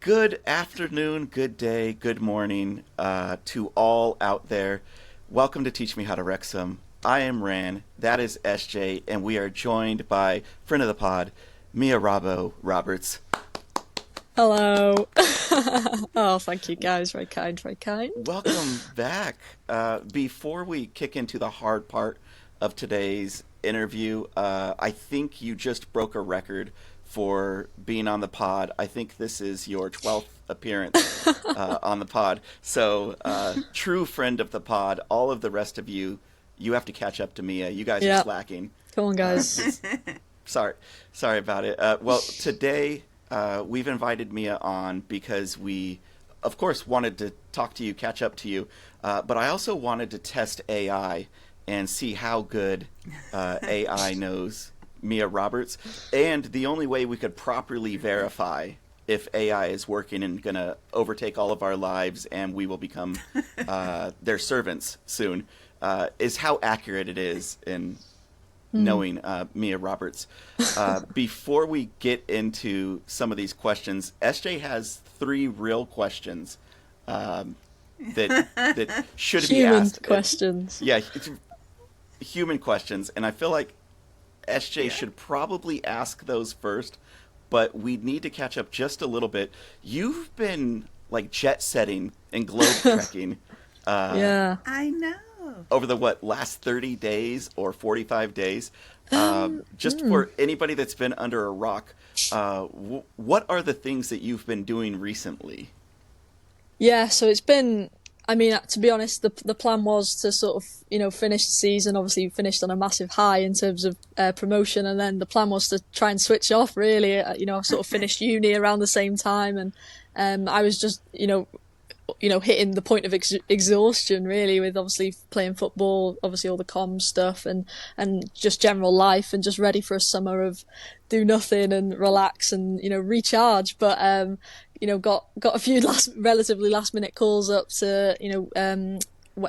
Good afternoon, good day, good morning to all out there. Welcome to Teach Me How to Wrexham. I am Ran, that is SJ, and we are joined by friend of the pod, Mia Robbo Roberts. Hello. Oh, thank you guys. Very kind, very kind. Welcome back. Before we kick into the hard part of today's interview, I think you just broke a record for being on the pod. I think this is your 12th appearance on the pod. So, true friend of the pod. All of the rest of you, you have to catch up to Mia. You guys are Yep. slacking. Come on, guys. Sorry about it. Well, today we've invited Mia on because we, of course, wanted to talk to you, catch up to you, but I also wanted to test AI and see how good AI knows Mia Roberts. And the only way we could properly verify if AI is working and going to overtake all of our lives and we will become their servants soon is how accurate it is in knowing Mia Roberts. Before we get into some of these questions, SJ has three real questions that should be Human asked. questions. Yeah, it's human questions, and I feel like SJ should probably ask those first, but we need to catch up just a little bit. You've been like jet setting and globe trekking Yeah. I know. over the last 30 days or 45 days. Just for anybody that's been under a rock, what are the things that you've been doing recently? Yeah, so it's been, I mean, to be honest, the plan was to sort of, finish the season. Obviously, we finished on a massive high in terms of promotion, and then the plan was to try and switch off, really. I sort of finished uni around the same time, and I was just, hitting the point of exhaustion, really, with obviously playing football, obviously all the comms stuff, and just general life, and just ready for a summer of do nothing and relax and recharge. But got a few relatively last minute calls up to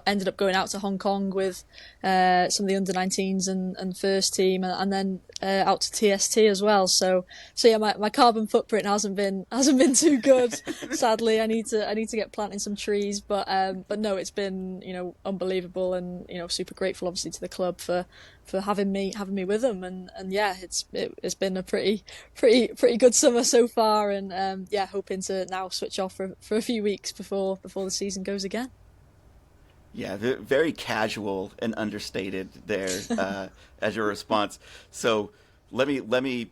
ended up going out to Hong Kong with some of the under-19s and first team, and then out to TST as well. So yeah, my carbon footprint hasn't been too good. Sadly, I need to get planting some trees, but no, it's been unbelievable, and super grateful obviously to the club for having me with them, and yeah, it's been a pretty good summer so far, and yeah, hoping to now switch off for a few weeks before the season goes again. Yeah, very casual and understated there as your response. So let me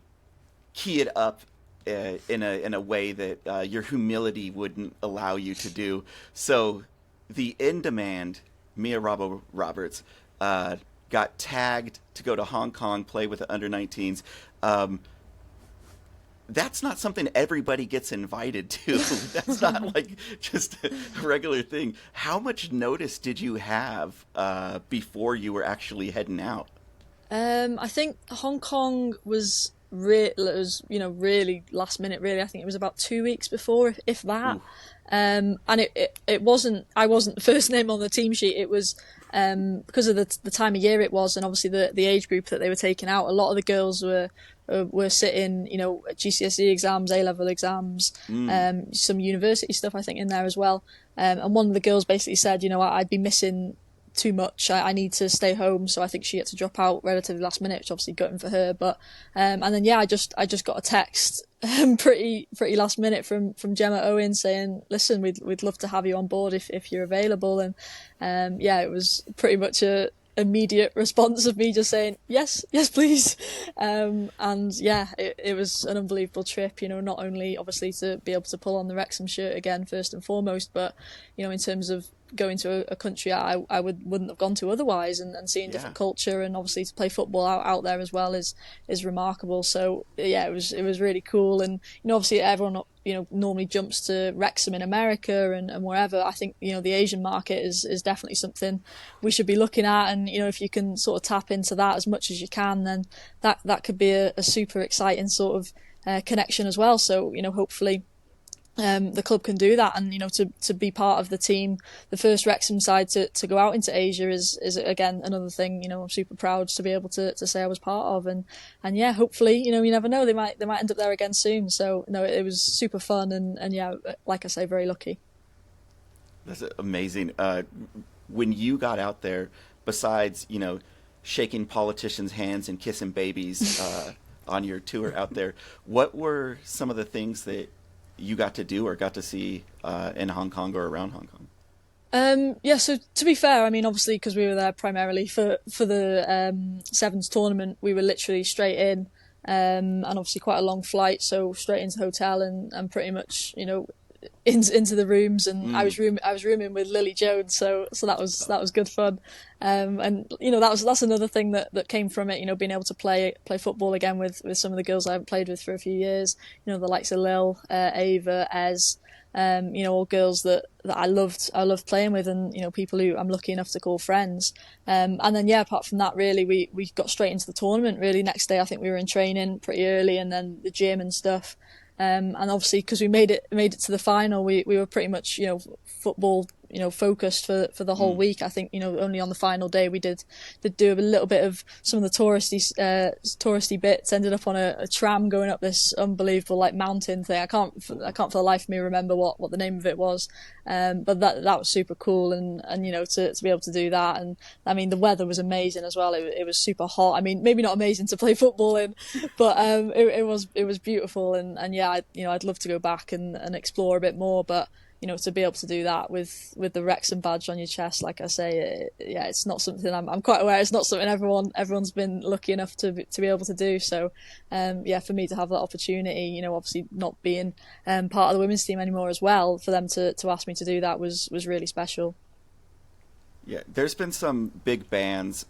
key it up in a way that your humility wouldn't allow you to do. So the in-demand Mia Robbo Roberts got tagged to go to Hong Kong, play with the under-19s. That's not something everybody gets invited to. That's not like just a regular thing. How much notice did you have before you were actually heading out? I think Hong Kong was really last minute. Really, I think it was about 2 weeks before, if that. Ooh. And it wasn't. I wasn't the first name on the team sheet. It was because of the time of year it was, and obviously the age group that they were taking out. A lot of the girls were sitting, GCSE exams, A-level exams, some university stuff, I think, in there as well. And one of the girls basically said, I'd be missing too much. I need to stay home. So I think she had to drop out relatively last minute, which obviously gutting for her. But and then yeah, I just got a text pretty last minute from Gemma Owen saying, listen, we'd love to have you on board if you're available. And yeah, it was pretty much a immediate response of me just saying yes please, and yeah, it was an unbelievable trip, not only obviously to be able to pull on the Wrexham shirt again first and foremost, but in terms of going to a country I wouldn't have gone to otherwise, and seeing different culture, and obviously to play football out there as well is remarkable. So yeah, it was really cool. And obviously everyone normally jumps to Wrexham in America and wherever. I think the Asian market is definitely something we should be looking at, and if you can sort of tap into that as much as you can, then that could be a super exciting sort of connection as well. So hopefully the club can do that, and to be part of the team, the first Wrexham side to go out into Asia is again another thing I'm super proud to be able to say I was part of, and yeah, hopefully you never know, they might end up there again soon. So it was super fun, and yeah, like I say, very lucky. That's amazing. When you got out there, besides shaking politicians' hands and kissing babies on your tour out there, what were some of the things that you got to do or got to see in Hong Kong or around Hong Kong? Yeah, so to be fair, I mean, obviously, because we were there primarily for the Sevens tournament, we were literally straight in, and obviously quite a long flight, so straight into the hotel and pretty much, into the rooms, and I was rooming with Lily Jones, so that was good fun, and that's another thing that came from it, being able to play football again with some of the girls I haven't played with for a few years, the likes of Lil, Ava, Ez, all girls that I loved playing with, and people who I'm lucky enough to call friends, and then yeah, apart from that, really we got straight into the tournament. Really, next day I think we were in training pretty early, and then the gym and stuff. And obviously, because we made it to the final, we were pretty much football focused for the whole week. I think only on the final day we did do a little bit of some of the touristy bits. Ended up on a tram going up this unbelievable mountain thing. I can't for the life of me remember what the name of it was. But that was super cool, and to be able to do that, and I mean the weather was amazing as well. It was super hot. I mean, maybe not amazing to play football in, but it was beautiful, and yeah, I'd love to go back and explore a bit more, but to be able to do that with the Wrexham badge on your chest, like I say, it's not something I'm quite aware. It's not something everyone's been lucky enough to be able to do. So, for me to have that opportunity, obviously not being part of the women's team anymore as well, for them to ask me to do that was really special. Yeah, there's been some big bands,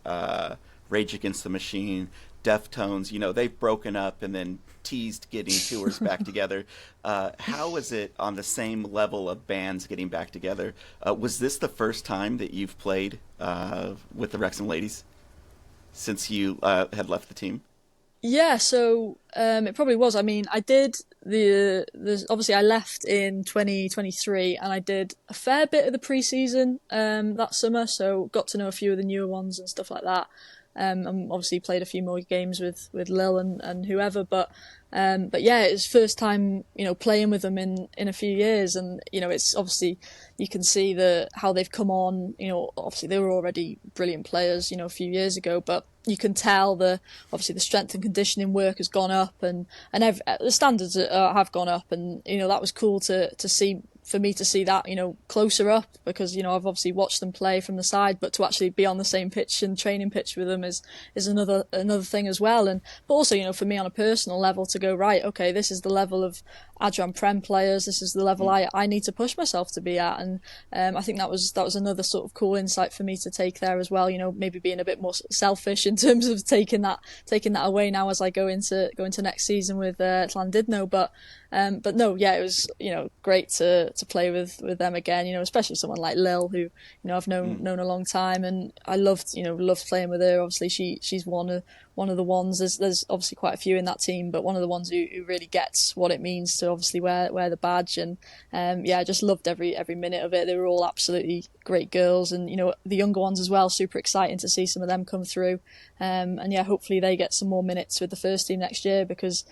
Rage Against the Machine, Deftones, they've broken up and then teased getting tours back together. How was it on the same level of bands getting back together? Was this the first time that you've played with the Wrexham ladies since you had left the team? Yeah, so it probably was. I mean, I did the obviously I left in 2023, and I did a fair bit of the pre-season that summer, so got to know a few of the newer ones and stuff like that. And obviously played a few more games with Lil and whoever, but yeah, it's first time playing with them in a few years, and it's obviously you can see how they've come on. Obviously they were already brilliant players a few years ago, but you can tell obviously the strength and conditioning work has gone up, and the standards have gone up, and that was cool to see. For me to see that, closer up, because, I've obviously watched them play from the side, but to actually be on the same pitch and training pitch with them is another thing as well. But also, for me on a personal level to go, right, okay, this is the level of Adran Prem players, this is the level I need to push myself to be at. And I think that was another sort of cool insight for me to take there as well, maybe being a bit more selfish in terms of taking that away now as I go into next season with Llandudno. But no, yeah, it was great to play with them again. Especially someone like Lil, who I've known a long time, and I loved playing with her. Obviously, she's one of the ones. There's obviously quite a few in that team, but one of the ones who really gets what it means to obviously wear the badge. And I just loved every minute of it. They were all absolutely great girls, and the younger ones as well. Super exciting to see some of them come through. And yeah, hopefully they get some more minutes with the first team next year, because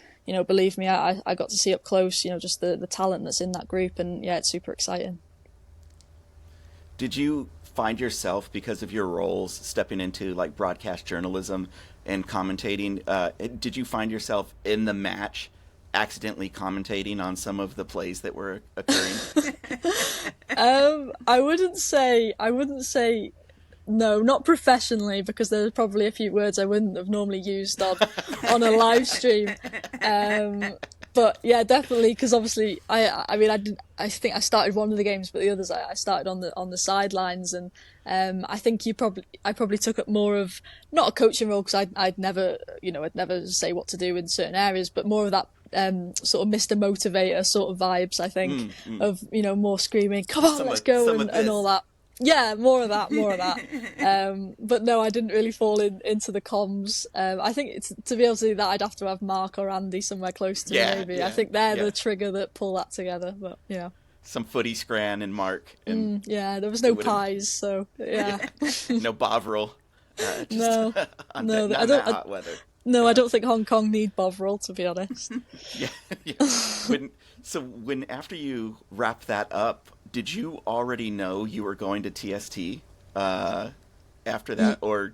believe me, I got to see up close, just the talent that's in that group, and yeah, it's super exciting. Did you find yourself, because of your roles, stepping into broadcast journalism and commentating, did you find yourself in the match accidentally commentating on some of the plays that were occurring? I wouldn't say no, not professionally, because there's probably a few words I wouldn't have normally used on a live stream. But yeah, definitely, because obviously I think I started one of the games, but the others I started on the sidelines, and I think I probably took up more of, not a coaching role, because I'd never say what to do in certain areas, but more of that sort of Mr. Motivator sort of vibes, I think, of more screaming, come on, let's go, and all that. Yeah, more of that, more of that. But no, I didn't really fall into the comms. I think it's to be able to do that, I'd have to have Mark or Andy somewhere close to me, Yeah, maybe. I yeah, think they're yeah. the trigger that pull that together. But yeah, Some footy scran and Mark, and yeah, there was it no would have pies, so yeah, no Bovril, just no, no, not I in that don't, hot weather. no, I Yeah, don't think Hong Kong need Bovril, to be honest. yeah, yeah. When after you wrapped that up, did you already know you were going to TST after that, or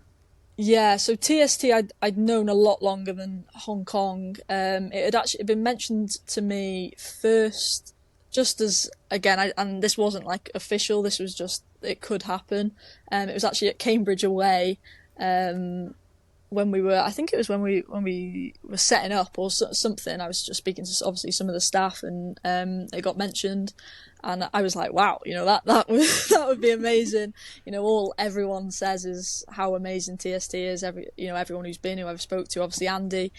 Yeah, so TST I'd known a lot longer than Hong Kong. It had actually been mentioned to me first, just as again, and this wasn't like official. This was just it could happen. It was actually at Cambridge away. When we were, I think it was when we were setting up or something. I was just speaking to obviously some of the staff, and it got mentioned, and I was like, wow, that would that would be amazing. All everyone says is how amazing TST is. Everyone who's been, who I've spoke to, obviously Andy,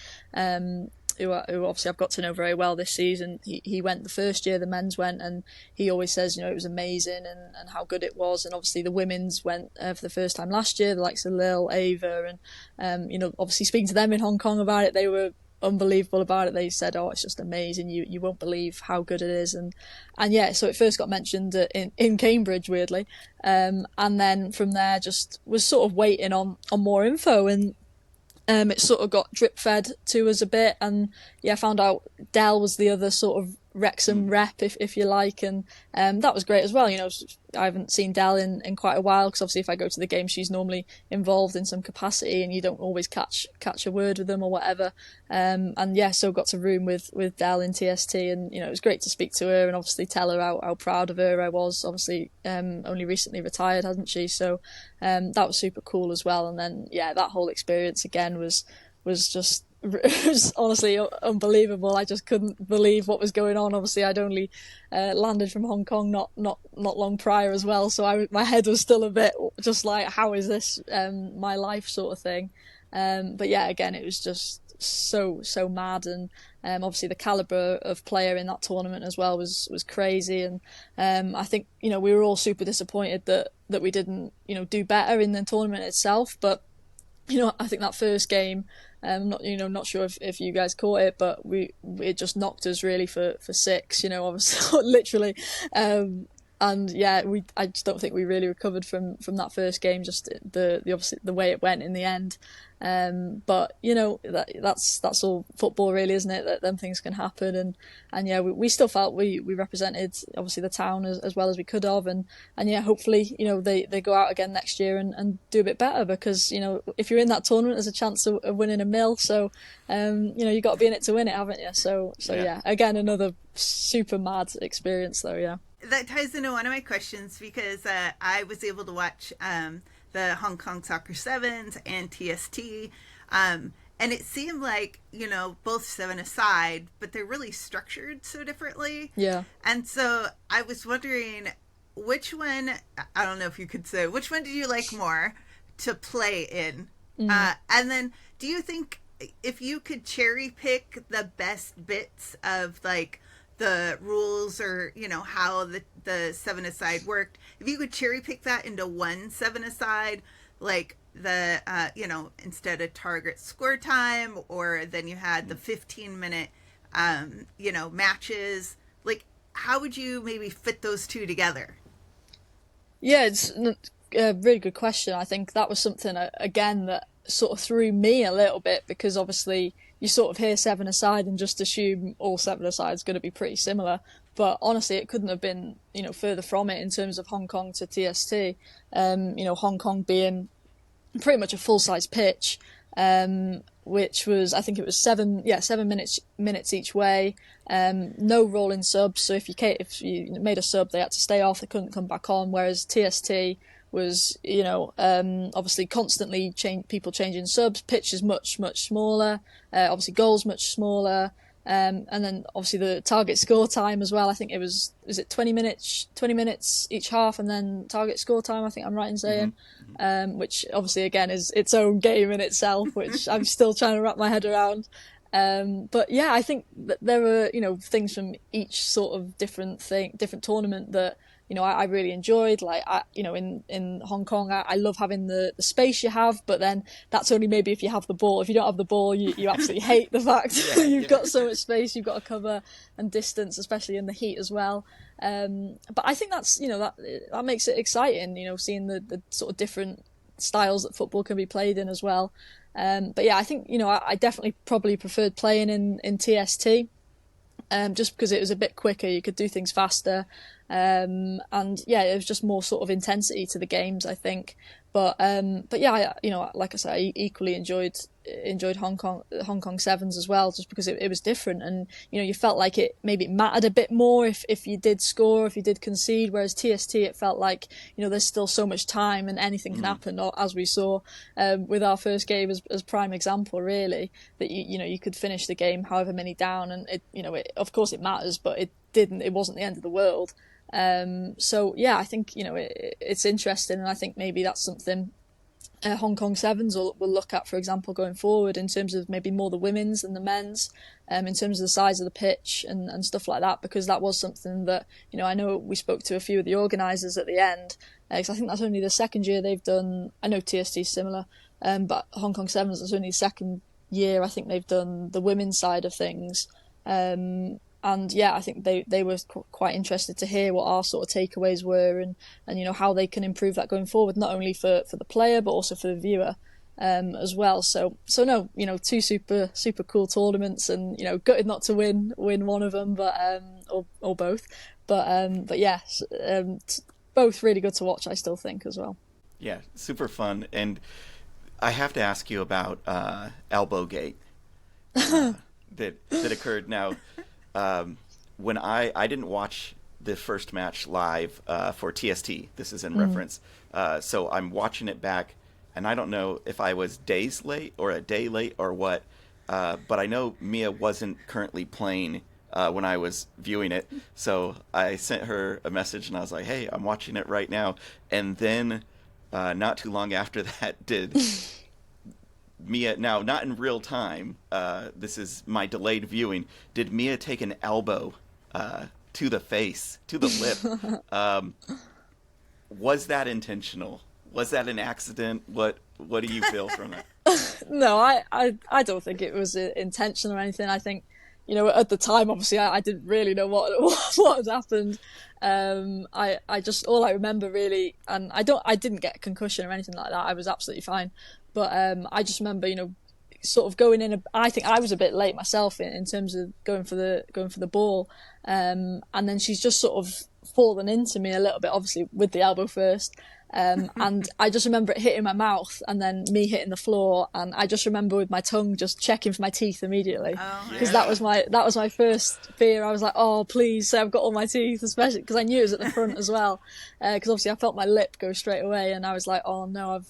who obviously I've got to know very well this season. He went the first year the men's went, and he always says it was amazing and how good it was. And obviously the women's went for the first time last year, the likes of Lil, Ava, and obviously speaking to them in Hong Kong about it, they were unbelievable about it. They said, oh, it's just amazing, you won't believe how good it is. And yeah, so it first got mentioned in Cambridge, weirdly, and then from there just was sort of waiting on more info, and it sort of got drip fed to us a bit, and yeah, found out Dell was the other sort of Wrexham rep, if you like, and that was great as well. I haven't seen Dell in quite a while, because obviously if I go to the game, she's normally involved in some capacity, and you don't always catch a word with them or whatever. And yeah, so got to room with Dell in TST, and it was great to speak to her and obviously tell her how proud of her I was. Obviously, only recently retired, hasn't she? So that was super cool as well. And then yeah, that whole experience again was just it was honestly unbelievable. I just couldn't believe what was going on. Obviously, I'd only landed from Hong Kong not long prior as well, so my head was still a bit just like, how is this my life sort of thing. But yeah, again, it was just so mad, and obviously the calibre of player in that tournament as well was crazy. And I think we were all super disappointed that we didn't do better in the tournament itself. But I think that first game, not sure if you guys caught it, but it just knocked us really for six. Obviously, literally. And yeah, I just don't think we really recovered from that first game. Just the obviously the way it went in the end. But that's all football, really, isn't it? That them things can happen, and yeah, we still felt we represented obviously the town as well as we could have, and yeah, hopefully they go out again next year and do a bit better, because if you're in that tournament, there's a chance of winning a mill. So you got to be in it to win it, haven't you? So yeah, again, another super mad experience though. Yeah. That ties into one of my questions, because I was able to watch the Hong Kong Soccer Sevens and TST, and it seemed like both seven aside, but they're really structured so differently. Yeah. And so I was wondering, which one, I don't know if you could say, which one did you like more to play in? And then do you think if you could cherry pick the best bits of like the rules, or how the seven-a-side worked, if you could cherry pick that into one seven-a-side, like the instead of target score time, or then you had the 15-minute matches, like how would you maybe fit those two together? Yeah, it's a really good question. I think that was something again that sort of threw me a little bit, because obviously you sort of hear seven-a-side and just assume all seven-a-side is going to be pretty similar. But honestly, it couldn't have been, further from it in terms of Hong Kong to TST. Hong Kong being pretty much a full-size pitch, which was, I think it was 7 minutes each way. No rolling subs. So if you made a sub, they had to stay off. They couldn't come back on. Whereas TST was, obviously constantly people changing subs. Pitch is much smaller. Obviously goals much smaller. And then obviously the target score time as well. I think is it 20 minutes each half, and then target score time, I think I'm right in saying, which obviously again is its own game in itself, which I'm still trying to wrap my head around. But yeah, I think that there were, things from each sort of different tournament that I really enjoyed. Like, in Hong Kong, I love having the space you have, but then that's only maybe if you have the ball. If you don't have the ball, you absolutely hate the fact you've got so much space you've got to cover and distance, especially in the heat as well. But I think that's, that makes it exciting, seeing the sort of different styles that football can be played in as well. But yeah, I think, I definitely probably preferred playing in TST, just because it was a bit quicker, you could do things faster. And yeah, it was just more sort of intensity to the games, I think. But yeah, like I said, I equally enjoyed Hong Kong Sevens as well, just because it was different, and you felt like it mattered a bit more if you did score, if you did concede, whereas TST, it felt like there's still so much time and anything can happen, or as we saw with our first game as prime example, really, that you could finish the game however many down, and it of course it matters, but it wasn't the end of the world. So yeah, I think it's interesting, and I think maybe that's something Hong Kong Sevens will look at, for example, going forward, in terms of maybe more the women's than the men's, in terms of the size of the pitch and stuff like that, because that was something that I know we spoke to a few of the organisers at the end, because I think that's only the second year they've done. I know TST is similar, but Hong Kong Sevens is only the second year I think they've done the women's side of things. And yeah, I think they were quite interested to hear what our sort of takeaways were, and how they can improve that going forward, not only for the player but also for the viewer as well. So no, two super cool tournaments, and gutted not to win one of them, but or both, but yeah, both really good to watch, I still think, as well. Yeah, super fun. And I have to ask you about Elbowgate that occurred now. When I didn't watch the first match live for TST, this is in reference, so I'm watching it back, and I don't know if I was days late or a day late or what, but I know Mia wasn't currently playing when I was viewing it, so I sent her a message and I was like, hey, I'm watching it right now. And then not too long after that, did Mia, now not in real time, this is my delayed viewing, did Mia take an elbow to the face, to the lip? Was that intentional? Was that an accident? What do you feel from that? No, I don't think it was intentional or anything. I think, at the time, obviously, I didn't really know what had happened. I just, all I remember really, and I didn't get a concussion or anything like that. I was absolutely fine. But I just remember, sort of going in. I think I was a bit late myself in terms of going for the ball, and then she's just sort of fallen into me a little bit, obviously with the elbow first. And I just remember it hitting my mouth and then me hitting the floor, and I just remember with my tongue just checking for my teeth immediately, because that was my first fear. I was like, oh please say I've got all my teeth, especially because I knew it was at the front as well, because obviously I felt my lip go straight away, and I was like, oh no,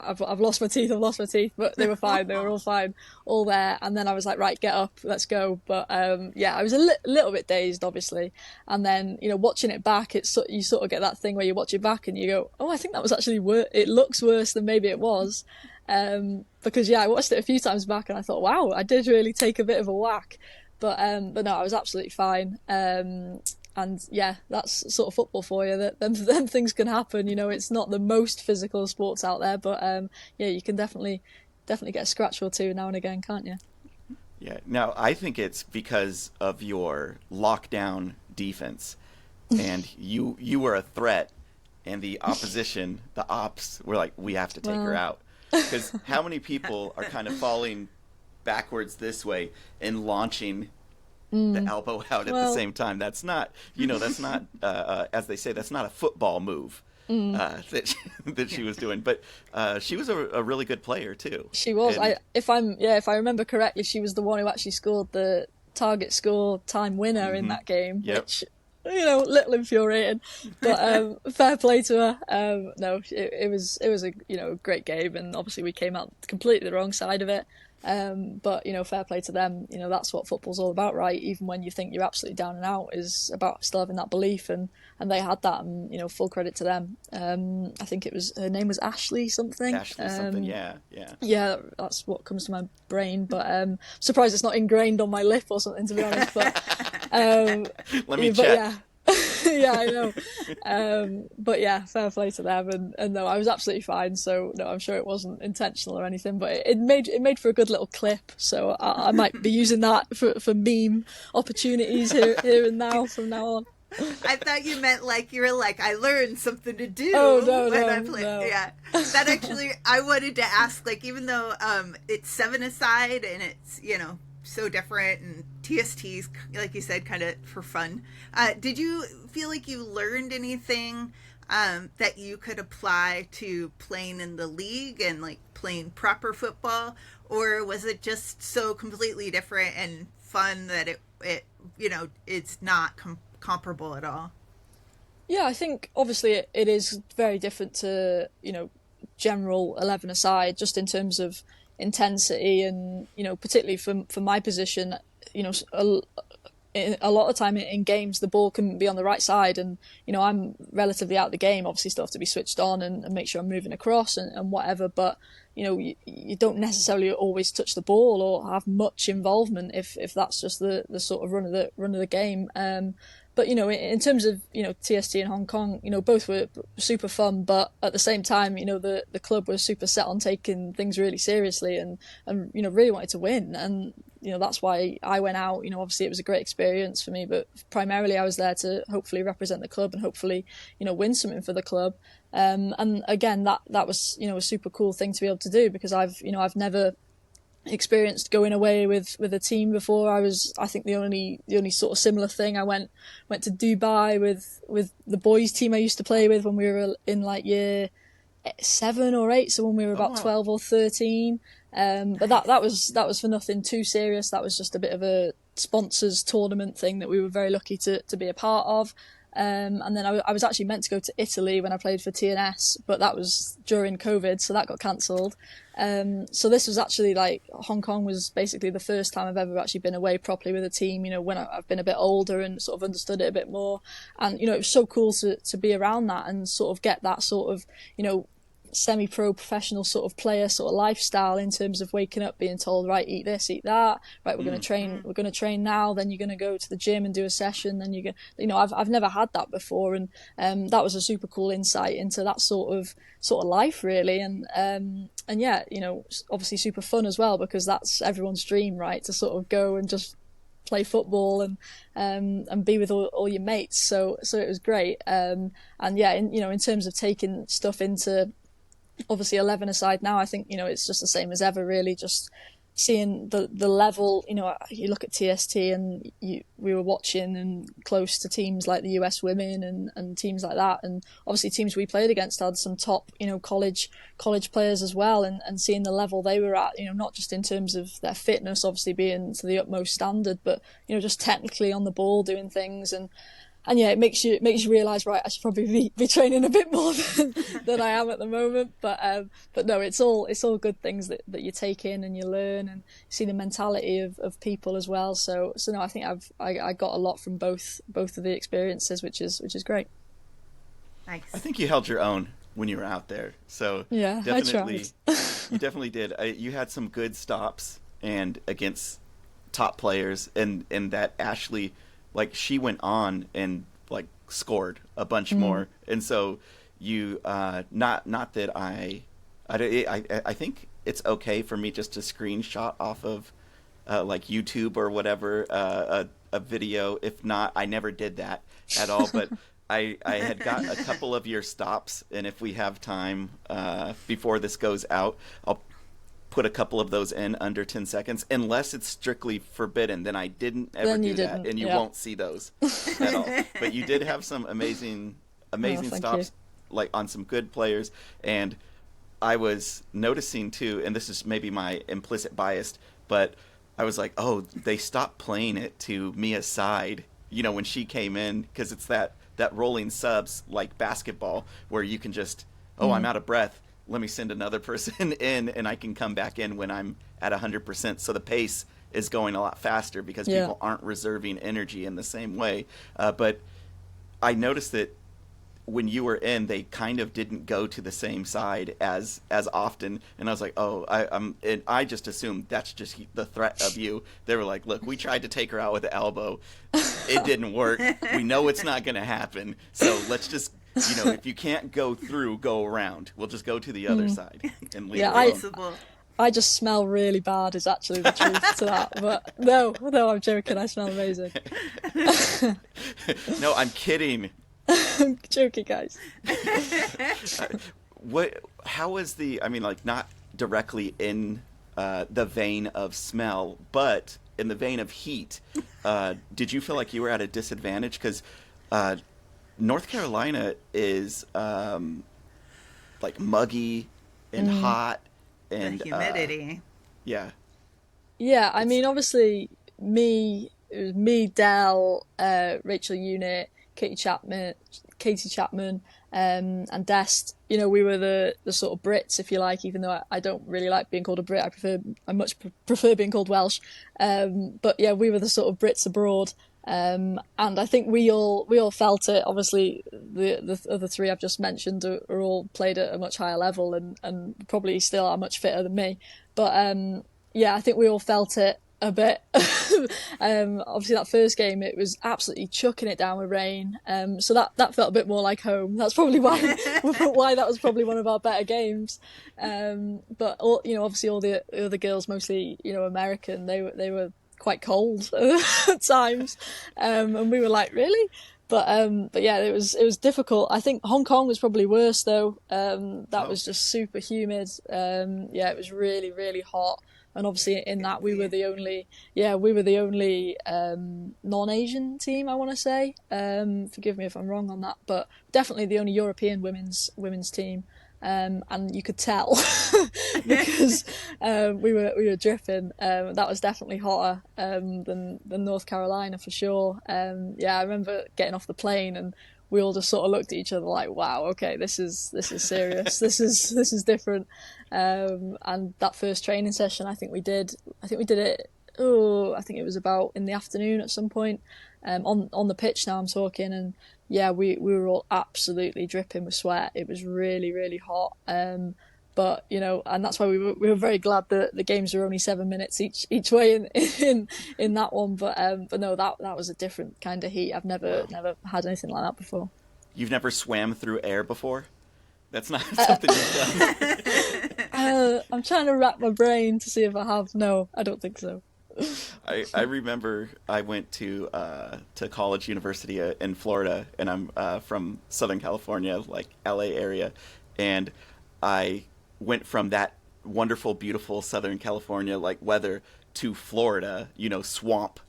I've lost my teeth, but they were fine, they were all fine, all there. And then I was like, right, get up, let's go. But yeah, I was a little bit dazed, obviously, and then watching it back, you sort of get that thing where you watch it back and you go, oh, I think that was actually it looks worse than maybe it was, because yeah, I watched it a few times back and I thought, wow, I did really take a bit of a whack, but no, I was absolutely fine. And yeah, that's sort of football for you, that them things can happen. It's not the most physical sports out there, but yeah, you can definitely get a scratch or two now and again, can't you? Yeah. Now, I think it's because of your lockdown defense, and you were a threat, and the opposition, the ops, were like, we have to take her out. Because how many people are kind of falling backwards this way and launching the elbow out at the same time? That's not, as they say, that's not a football move that she was doing. But she was a really good player too. She was. And if I remember correctly, she was the one who actually scored the target score time winner in that game. Yep. Which, little infuriating, but fair play to her. No, it was a great game, and obviously we came out completely the wrong side of it. But fair play to them. That's what football's all about, right? Even when you think you're absolutely down and out, is about still having that belief, and they had that, and full credit to them. I think her name was Ashley something. Ashley something, yeah. Yeah, that's what comes to my brain, but surprised it's not ingrained on my lip or something, to be honest. But let me check. Yeah. Yeah, I know. But yeah, fair play to them, and no, I was absolutely fine. So no, I'm sure it wasn't intentional or anything, but it made for a good little clip. So I might be using that for meme opportunities here and now from now on. I thought you meant like you were like, I learned something to do Oh when I no, played. no. Yeah, that actually I wanted to ask, like, even though it's 7-a-side and it's so different, and TST's, like you said, kind of for fun. Did you feel like you learned anything that you could apply to playing in the league and like playing proper football, or was it just so completely different and fun that it it's not comparable at all? Yeah, I think obviously it is very different to general 11-a-side, just in terms of intensity, and particularly for my position, a lot of time in games the ball can be on the right side, and I'm relatively out of the game. Obviously still have to be switched on and make sure I'm moving across and whatever, but you don't necessarily always touch the ball or have much involvement if that's just the sort of run of the game. But in terms of TST and Hong Kong, both were super fun, but at the same time, the club was super set on taking things really seriously and really wanted to win, and that's why I went out. Obviously it was a great experience for me, but primarily I was there to hopefully represent the club and hopefully win something for the club. And again, that was a super cool thing to be able to do, because I've never experienced going away with a team before. I think the only sort of similar thing, I went to Dubai with the boys team I used to play with when we were in like year 7 or 8, so when we were about 12 or 13. But that was for nothing too serious. That was just a bit of a sponsors tournament thing that we were very lucky to be a part of. And then I was actually meant to go to Italy when I played for TNS, but that was during COVID, so that got cancelled. So this was actually like, Hong Kong was basically the first time I've ever actually been away properly with a team, when I've been a bit older and sort of understood it a bit more. And, it was so cool to be around that and sort of get that sort of, semi-pro professional sort of player sort of lifestyle, in terms of waking up being told, right, eat this, eat that, right, we're going to train now, then you're going to go to the gym and do a session, then you're going I've never had that before, and that was a super cool insight into that sort of life, really. And yeah, obviously super fun as well, because that's everyone's dream, right, to sort of go and just play football and be with all your mates. So it was great. And yeah, in terms of taking stuff into obviously 11-a-side now, I think it's just the same as ever, really, just seeing the level. You look at TST and we were watching and close to teams like the US women and teams like that, and obviously teams we played against had some top college players as well, and seeing the level they were at, not just in terms of their fitness obviously being to the utmost standard, but just technically on the ball doing things. And yeah, it makes you realise, right, I should probably be training a bit more than I am at the moment. But no, it's all good things that you take in and you learn, and see the mentality of people as well. So no, I think I got a lot from both of the experiences, which is great. Nice. I think you held your own when you were out there. So yeah, definitely, I tried. You definitely did. You had some good stops and against top players, and that Ashley, like, she went on and like scored a bunch more, and so you not that I think it's okay for me just to screenshot off of like YouTube or whatever a video. If not, I never did that at all. But I had got a couple of your stops, and if we have time before this goes out, I'll put a couple of those in under 10 seconds, unless it's strictly forbidden. Then I didn't ever do that, and you won't see those at all. But you did have some amazing stops, like on some good players. And I was noticing too, and this is maybe my implicit bias, but I was like, oh, they stopped playing it to Mia's side, when she came in, because it's that rolling subs like basketball, where you can just, I'm out of breath, let me send another person in, and I can come back in when I'm at 100%. So the pace is going a lot faster because people aren't reserving energy in the same way. But I noticed that when you were in, they kind of didn't go to the same side as often, and I was like, oh, and I just assumed that's just the threat of you. They were like, look, we tried to take her out with the elbow, it didn't work. We know it's not going to happen, so let's just, if you can't go through, go around. We'll just go to the other side and leave it alone. I just smell really bad is actually the truth to that. But no, I'm joking. I smell amazing. No, I'm kidding. I'm joking, guys. How was not directly in the vein of smell, but in the vein of heat, did you feel like you were at a disadvantage? Because North Carolina is like muggy and hot. And the humidity. Yeah, I mean, obviously, it was me, Del, Rachel Unit, Katie Chapman, and Dest. We were the sort of Brits, if you like, even though I don't really like being called a Brit. I much prefer being called Welsh. But yeah, we were the sort of Brits abroad. And I think we all felt it. Obviously, the other three I've just mentioned are all played at a much higher level and probably still are much fitter than me. But I think we all felt it a bit. Obviously, that first game, it was absolutely chucking it down with rain. So that felt a bit more like home. That's probably why that was probably one of our better games. But obviously all the other girls, mostly American, they were quite cold at times, and we were like, really? But yeah, it was difficult. I think Hong Kong was probably worse though. That was just super humid. It was really, really hot, and obviously in that we were the only non-Asian team, I want to say. Forgive me if I'm wrong on that, but definitely the only European women's team. And you could tell because we were dripping. That was definitely hotter than North Carolina for sure. I remember getting off the plane and we all just sort of looked at each other like, "Wow, okay, this is serious. this is different." And that first training session, I think we did it. I think it was about in the afternoon at some point. On the pitch now I'm talking, and we were all absolutely dripping with sweat. It was really, really hot. But and that's why we were very glad that the games were only 7 minutes each way in that one. But no, that was a different kind of heat. I've never had anything like that before. You've never swam through air before? That's not something you've done. I'm trying to wrap my brain to see if I have. No, I don't think so. I remember I went to college university in Florida, and I'm from Southern California, like LA area, and I went from that wonderful, beautiful Southern California like weather to Florida, swamp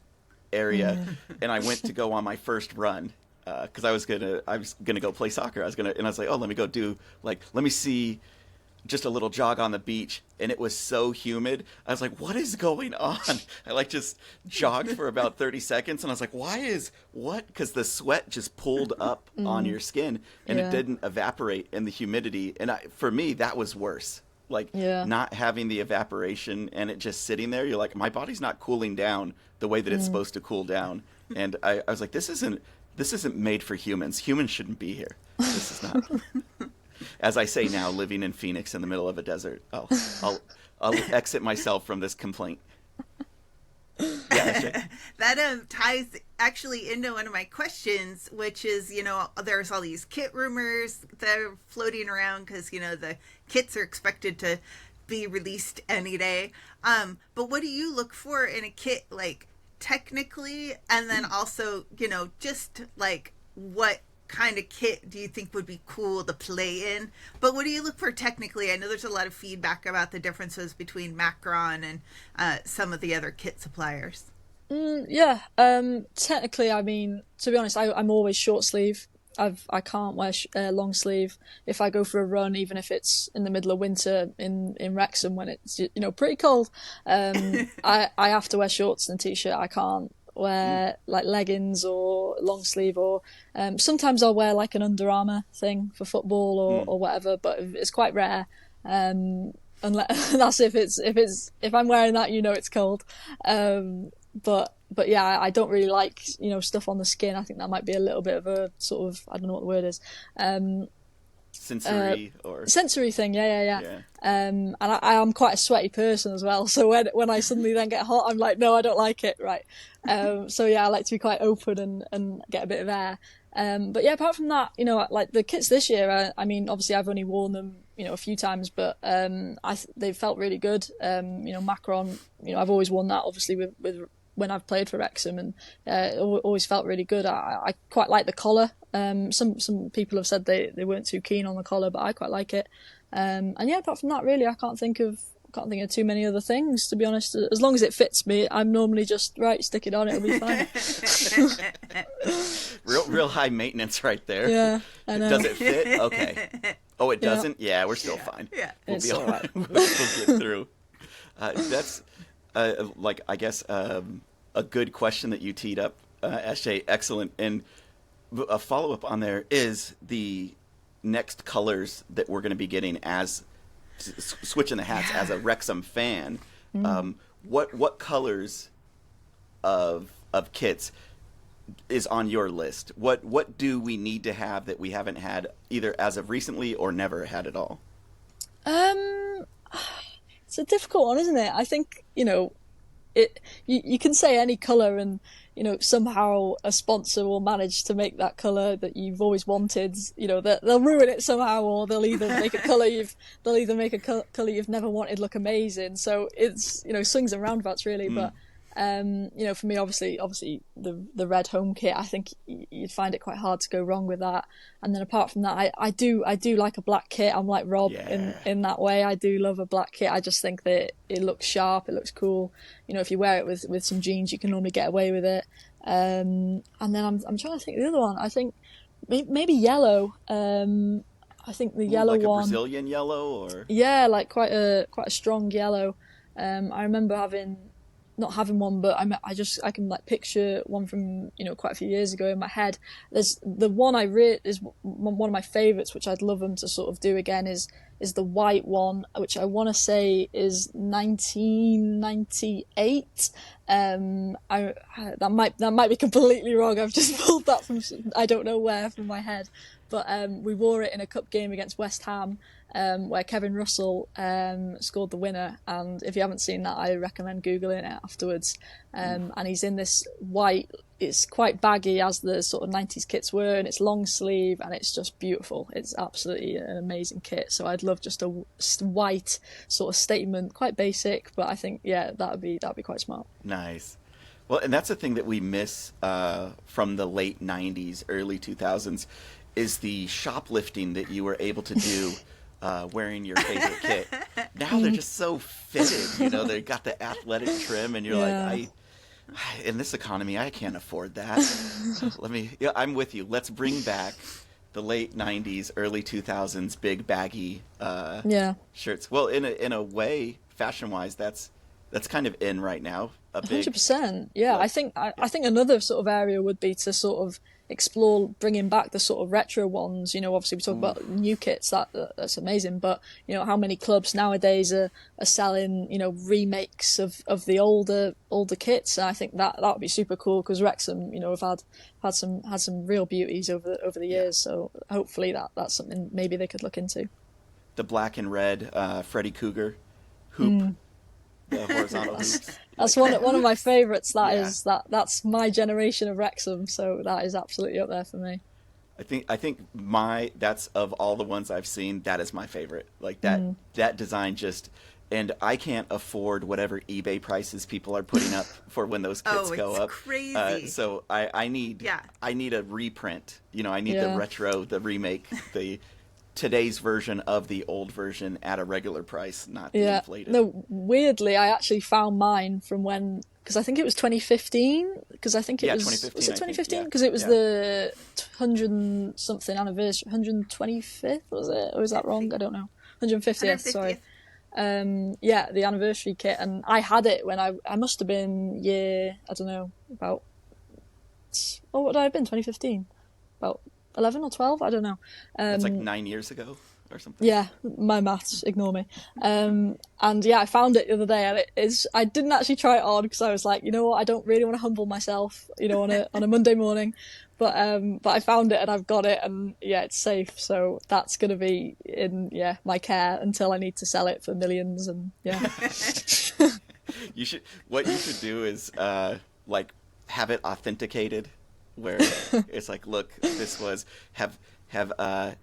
area, and I went to go on my first run because I was gonna go play soccer. And I was like, oh, let me see just a little jog on the beach, and it was so humid. I was like, what is going on? I just jogged for about 30 seconds, and I was like, what? Because the sweat just pulled up on your skin, and it didn't evaporate in the humidity. And for me, that was worse. Not having the evaporation and it just sitting there, you're like, my body's not cooling down the way that it's supposed to cool down. And I was like, this isn't made for humans. Humans shouldn't be here. This is not... As I say now, living in Phoenix in the middle of a desert, I'll exit myself from this complaint. Yeah, that ties actually into one of my questions, which is, there's all these kit rumors that are floating around because, the kits are expected to be released any day. But what do you look for in a kit, like technically, and then also, just like what kind of kit do you think would be cool to play in? But what do you look for technically? I know there's a lot of feedback about the differences between Macron and some of the other kit suppliers. Technically, I mean, to be honest, I'm always short sleeve. I can't wear long sleeve if I go for a run, even if it's in the middle of winter in Wrexham when it's pretty cold. I have to wear shorts and t-shirt. I can't wear like leggings or long sleeve, or sometimes I'll wear like an Under Armour thing for football or whatever, but it's quite rare. Unless that's if I'm wearing that, it's cold. But but yeah, I don't really like, stuff on the skin. I think that might be a little bit of a sort of, I don't know what the word is. Sensory thing, yeah. And I am quite a sweaty person as well, so when I suddenly then get hot, I'm like, no, I don't like it, right? So yeah, I like to be quite open and get a bit of air. But yeah, apart from that, like the kits this year, I mean, obviously I've only worn them, a few times, but they felt really good. Macron, I've always worn that, obviously, with when I've played for Wrexham, and it always felt really good. I quite like the collar. Some people have said they weren't too keen on the collar, but I quite like it. And yeah, apart from that, really, I can't think of too many other things, to be honest. As long as it fits me, I'm normally just right, stick it on, it'll be fine. real high maintenance right there. Yeah, I know. Does it fit? Okay. Oh, it doesn't? Yeah, we're still fine. Yeah. We'll It's be all right. We'll get through. That's I guess a good question that you teed up, SJ. Excellent. And a follow-up on there is the next colors that we're going to be getting as switching the hats as a Wrexham fan. What colors of kits is on your list? What do we need to have that we haven't had either as of recently or never had at all? It's a difficult one, isn't it? I think, you can say any colour and, somehow a sponsor will manage to make that colour that you've always wanted. They'll ruin it somehow, or they'll either make a colour you've never wanted look amazing. So it's, swings and roundabouts really. But for me, obviously the red home kit, I think you'd find it quite hard to go wrong with that. And then apart from that, I do like a black kit. I'm like Rob in that way. I do love a black kit. I just think that it looks sharp, it looks cool. If you wear it with some jeans, you can normally get away with it. And then I'm trying to think of the other one. I think maybe yellow. I think the yellow like one, like a Brazilian yellow, or like quite a strong yellow. I remember not having one, but I can like picture one from quite a few years ago in my head. There's the one is one of my favourites, which I'd love them to sort of do again, is the white one, which I want to say is 1998. That might be completely wrong. I've just pulled that from I don't know where from my head, but we wore it in a cup game against West Ham. Where Kevin Russell scored the winner, and if you haven't seen that, I recommend googling it afterwards. And he's in this white, it's quite baggy as the sort of 90s kits were, and it's long sleeve, and it's just beautiful. It's absolutely an amazing kit. So I'd love just a white sort of statement, quite basic, but I think that'd be quite smart. Nice. Well, and that's the thing that we miss from the late 90s, early 2000s, is the shoplifting that you were able to do. Wearing your favorite kit. Now they're just so fitted, they got the athletic trim, and you're like, in this economy, I can't afford that. I'm with you. Let's bring back the late 90s, early 2000s, big baggy shirts. Well, in a way, fashion-wise, that's kind of in right now. 100%. Yeah, I think another sort of area would be to sort of explore bringing back the sort of retro ones. Obviously we talk about new kits, that's amazing, but how many clubs nowadays are selling remakes of the older kits, and I think that would be super cool, because Wrexham have had some real beauties over the years. So hopefully that's something maybe they could look into. The black and red Freddy Cougar hoop. The horizontal hoops. That's one of my favourites. That's my generation of Wrexham, so that is absolutely up there for me. I think that's of all the ones I've seen, that is my favorite. Like that design and I can't afford whatever eBay prices people are putting up for when those kits go up. Crazy. So I need a reprint. I need the retro, the remake, the today's version of the old version at a regular price, not the inflated. No, weirdly, I actually found mine from when, because I think it was 2015. Because I think it was 2015. Was it 2015? Because it was the 100 something anniversary, 125th was it? Or is that wrong? I don't know. 150th. Sorry. The anniversary kit, and I had it when I must have been I don't know, about what would I have been? 2015, about 11 or 12, I don't know. It's like 9 years ago. or something. Yeah, my maths, ignore me. And yeah, I found it the other day, and I didn't actually try it on because I was like, you know what, I don't really want to humble myself, on a Monday morning. But I found it and I've got it, and yeah, it's safe. So that's gonna be in my care until I need to sell it for millions, and yeah. What you should do is like have it authenticated, where it's like, look, this was have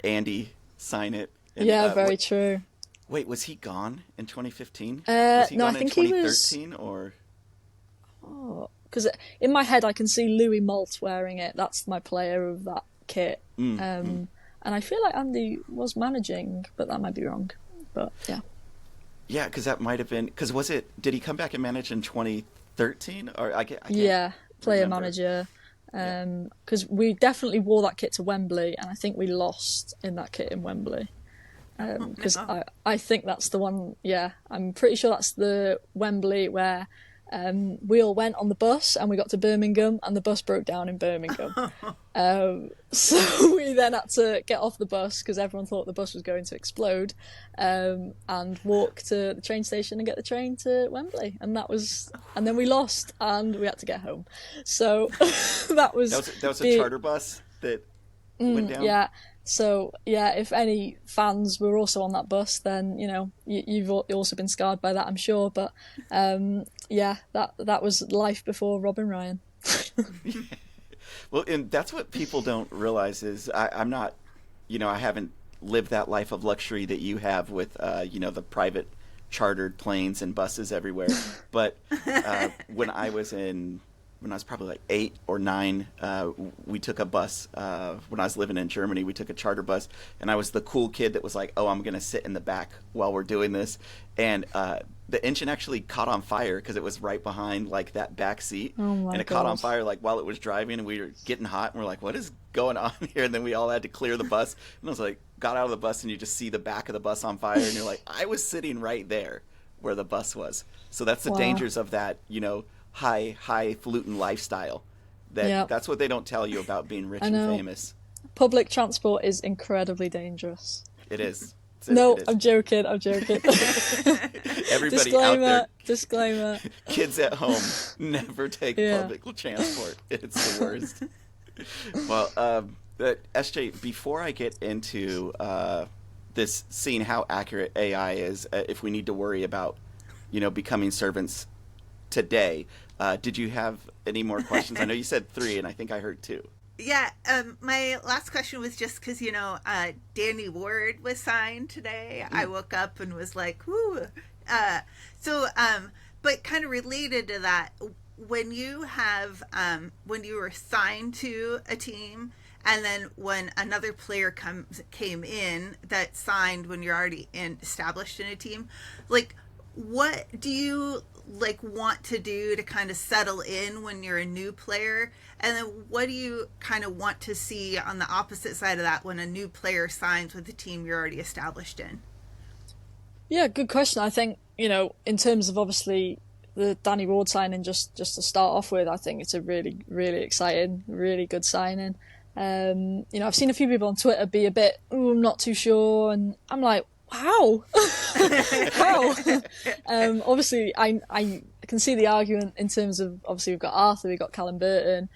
Andy sign it. And, very true. Wait, was he gone in 2015? No, was he gone I think in 2013 or? Oh, because in my head I can see Louis Malt wearing it. That's my player of that kit. And I feel like Andy was managing, but that might be wrong. But yeah. Yeah, because that might have been. Because did he come back and manage in 2013? Or I can't player remember. Manager. Because we definitely wore that kit to Wembley, and I think we lost in that kit in Wembley. Because I think that's the one. Yeah, I'm pretty sure that's the Wembley where we all went on the bus and we got to Birmingham and the bus broke down in Birmingham. So we then had to get off the bus because everyone thought the bus was going to explode, and walk to the train station and get the train to Wembley. And then we lost and we had to get home. So that was a charter bus that went down? Yeah. So yeah, if any fans were also on that bus, then you've also been scarred by that, I'm sure. But that was life before Robin Ryan. Well, and that's what people don't realize is I'm not, I haven't lived that life of luxury that you have with, the private chartered planes and buses everywhere. But when I was probably like 8 or 9, we took a bus. When I was living in Germany, we took a charter bus, and I was the cool kid that was like, oh, I'm going to sit in the back while we're doing this. And the engine actually caught on fire because it was right behind like that back seat. Oh my and it caught on fire like while it was driving, and we were getting hot, and we're like, what is going on here? And then we all had to clear the bus. And I was like, got out of the bus, and you just see the back of the bus on fire, and you're like, I was sitting right there where the bus was. So that's the dangers of that, highfalutin lifestyle. That's what they don't tell you about being rich and famous. Public transport is incredibly dangerous. It is. No, it is. I'm joking. Everybody out there. Disclaimer. Kids at home, never take public transport. It's the worst. Well, SJ, before I get into this, seeing how accurate AI is, if we need to worry about, becoming servants today, did you have any more questions? I know you said 3, and I think I heard 2. Yeah, my last question was just because, Danny Ward was signed today. I woke up and was like, whoo. But kind of related to that, when you were signed to a team, and then when another player came in that signed when you're already established in a team, like, what do you want to do to kind of settle in when you're a new player? And then what do you kind of want to see on the opposite side of that when a new player signs with the team you're already established in? Yeah, good question. I think, in terms of obviously the Danny Ward signing, just to start off with, I think it's a really, really exciting, really good signing. I've seen a few people on Twitter be a bit, I'm not too sure. And I'm like, how? How? Obviously, I can see the argument in terms of, obviously, we've got Arthur, we've got Callum Burton,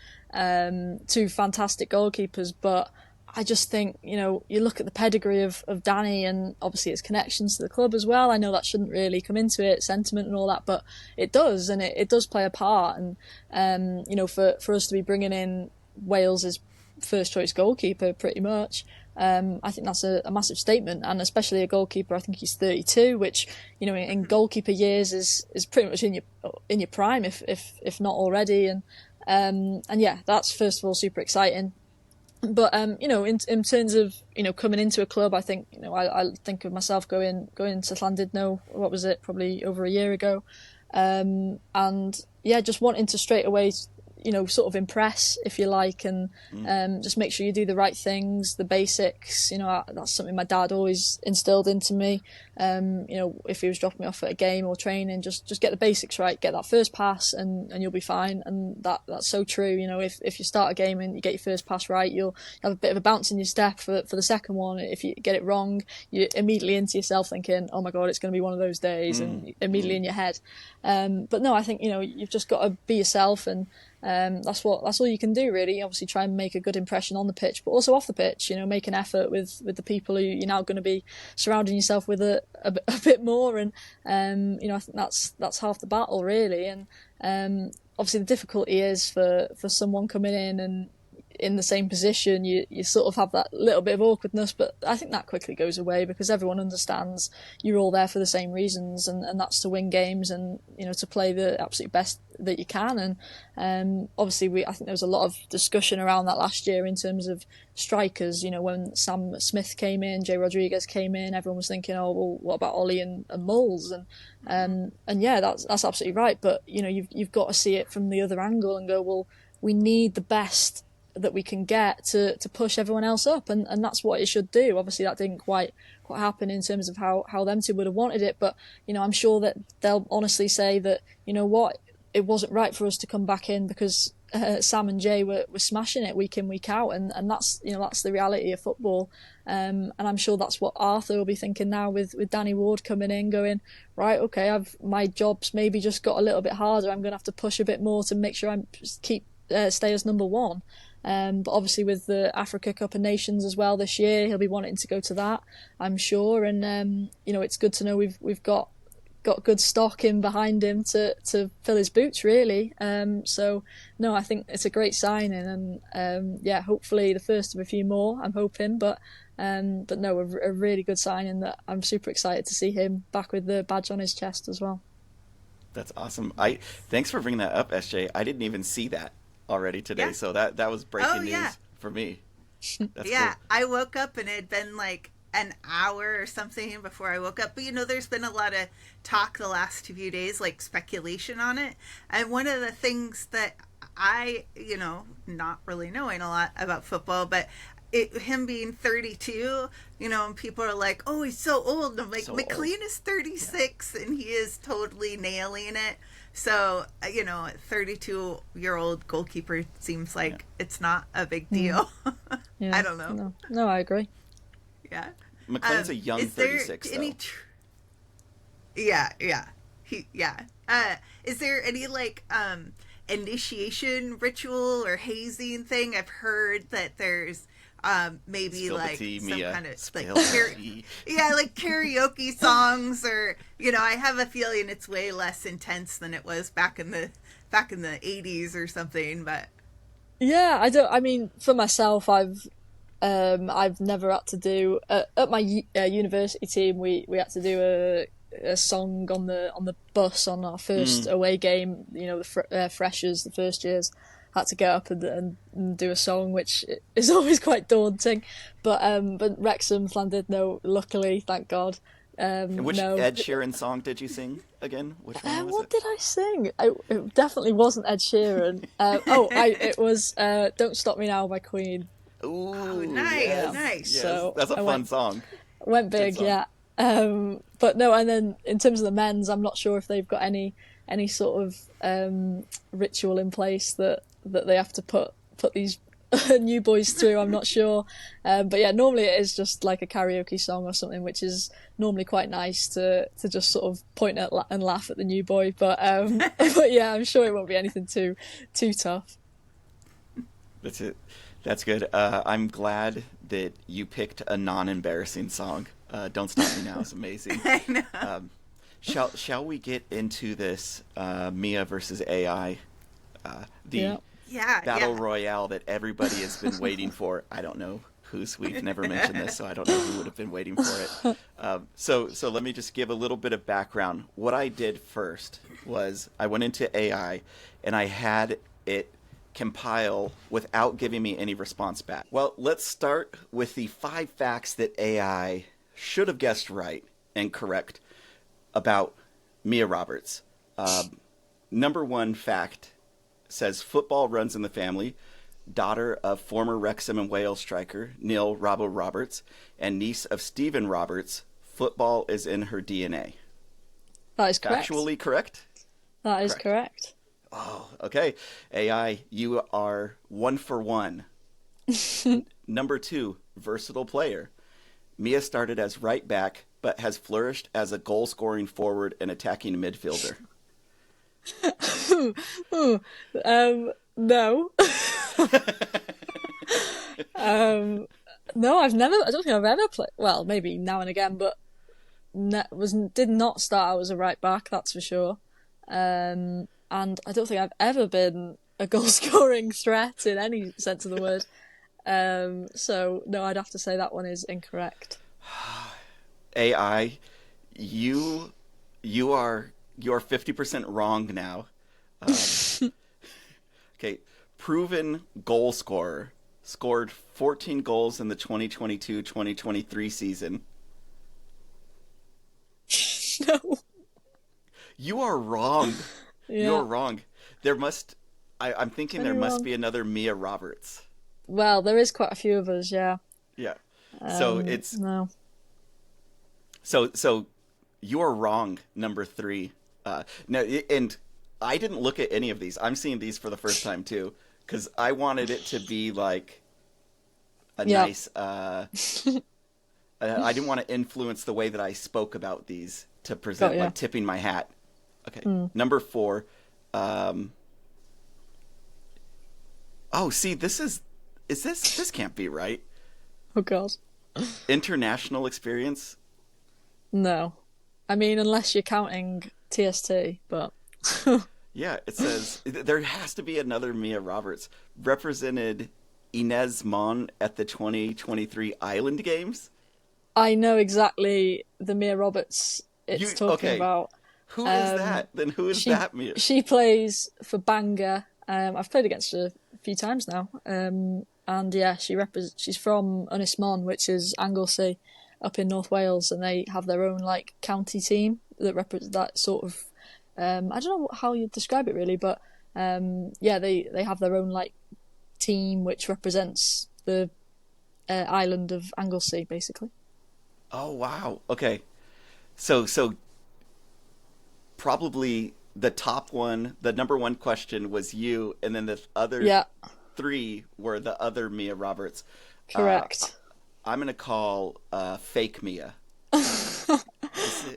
2 fantastic goalkeepers, but I just think, you look at the pedigree of Danny and obviously his connections to the club as well. I know that shouldn't really come into it, sentiment and all that, but it does, and it does play a part. And, for us to be bringing in Wales's first choice goalkeeper pretty much, I think that's a massive statement, and especially a goalkeeper. I think he's 32, which in goalkeeper years is pretty much in your prime, if not already. And yeah, that's first of all super exciting. But in terms of coming into a club, I think I think of myself going to Llandudno. What was it? Probably over a year ago, and yeah, just wanting to straight away sort of impress, if you like, and just make sure you do the right things, the basics. That's something my dad always instilled into me. If he was dropping me off at a game or training, just get the basics right, get that first pass, and you'll be fine. And that's so true. If you start a game and you get your first pass right, you'll have a bit of a bounce in your step for the second one. If you get it wrong, you're immediately into yourself thinking, oh my God, it's going to be one of those days, and immediately in your head. But no, I think, you've just got to be yourself, and that's all you can do, really. Obviously try and make a good impression on the pitch, but also off the pitch, make an effort with the people who you're now going to be surrounding yourself with a bit more. And, I think that's half the battle, really. And obviously the difficulty is for someone coming in and in the same position, you sort of have that little bit of awkwardness, but I think that quickly goes away because everyone understands you're all there for the same reasons, and that's to win games and to play the absolute best that you can. And obviously I think there was a lot of discussion around that last year in terms of strikers. When Sam Smith came in, Jay Rodriguez came in, everyone was thinking, oh well, what about Ollie and Moles? And yeah, that's absolutely right, but you've got to see it from the other angle and go, well, we need the best that we can get to push everyone else up, and that's what it should do. Obviously that didn't quite happen in terms of how them two would have wanted it, but I'm sure that they'll honestly say that what, it wasn't right for us to come back in because Sam and Jay were smashing it week in, week out, and that's that's the reality of football. And I'm sure that's what Arthur will be thinking now with Danny Ward coming in, going, right, okay, my job's maybe just got a little bit harder, I'm going to have to push a bit more to make sure I stay as number one. But obviously with the Africa Cup of Nations as well this year, he'll be wanting to go to that, I'm sure. And it's good to know we've got good stock in behind him to fill his boots, really. So no, I think it's a great signing, and hopefully the first of a few more, I'm hoping. But no, a really good signing that I'm super excited to see him back with the badge on his chest as well. That's awesome. Thanks for bringing that up, SJ. I didn't even see that already today, so that was breaking news for me. That's cool. I woke up and it had been like an hour or something before I woke up, but there's been a lot of talk the last few days, like speculation on it, and one of the things that I not really knowing a lot about football, but him being 32, and people are like, oh, he's so old, and I'm like, so McLean is 36 and he is totally nailing it. So, 32-year-old goalkeeper seems like it's not a big deal. Yeah. I don't know. No, I agree. Yeah. McLean's a young 36, though. Yeah. Is there any, initiation ritual or hazing thing? I've heard that there's maybe Spill like tea, some Mia. kind of Spill like like karaoke songs, or I have a feeling it's way less intense than it was back in the 80s or something. But yeah, I mean, for myself, I've never had to do at my university team. We had to do a song on the bus on our first away game. The freshers, the first years, had to get up and do a song, which is always quite daunting. But Wrexham Llandudno, luckily, thank God. Which Ed Sheeran song did you sing again? Which one was what did I sing? It definitely wasn't Ed Sheeran. It was "Don't Stop Me Now" by Queen. Ooh, nice. Yes. So that's a fun song. Went big, yeah. But no, and then in terms of the men's, I'm not sure if they've got any sort of ritual in place that they have to put these new boys through. I'm not sure, but yeah, normally it is just like a karaoke song or something, which is normally quite nice to just sort of point at and laugh at the new boy. But but yeah, I'm sure it won't be anything too tough. That's it. That's good. I'm glad that you picked a non-embarrassing song. Don't Stop Me Now is amazing. I know. Shall we get into this Mia versus AI? Battle Royale that everybody has been waiting for. I don't know we've never mentioned this, so I don't know who would have been waiting for it. So let me just give a little bit of background. What I did first was I went into AI and I had it compile without giving me any response back. Well, let's start with the 5 facts that AI should have guessed right and correct about Mia Roberts. Number 1 fact, says football runs in the family, daughter of former Wrexham and Wales striker Neil Robbo Roberts, and niece of Stephen Roberts. Football is in her DNA. That is correct. Factually correct? That is correct. Oh, okay. AI, you are 1 for 1. Number 2, versatile player. Mia started as right back, but has flourished as a goal-scoring forward and attacking midfielder. No. No, I don't think I've ever played, well, maybe now and again, but did not start out as a right back, that's for sure. And I don't think I've ever been a goal-scoring threat in any sense of the word. So, no, I'd have to say that one is incorrect. AI, you're 50% wrong now. Okay, proven goal scorer. Scored 14 goals in the 2022-2023 season. No. You are wrong. Yeah. You're wrong. I'm thinking there must be another Mia Roberts. Well, there is quite a few of us, yeah. Yeah. So it's... No. So you're wrong, number 3. No, and I didn't look at any of these. I'm seeing these for the first time, too. Because I wanted it to be like a nice... I didn't want to influence the way that I spoke about these to present, like tipping my hat. Okay, number 4. Oh, see, this can't be right. Oh, God. International experience? No. I mean, unless you're counting TST, but... Yeah, it says there has to be another Mia Roberts. Represented Inez Mon at the 2023 Island Games. I know exactly the Mia Roberts it's talking about. Who is that? Then who is that Mia? She plays for Bangor. I've played against her a few times now. And yeah, she's from Ynys Môn, which is Anglesey up in North Wales, and they have their own like county team that represents that sort of... I don't know how you describe it really, but yeah, they have their own like team which represents the island of Anglesey, basically. Oh wow! Okay, so probably the top one, the number 1 question was you, and then the other 3 were the other Mia Roberts. Correct. I'm gonna call fake Mia.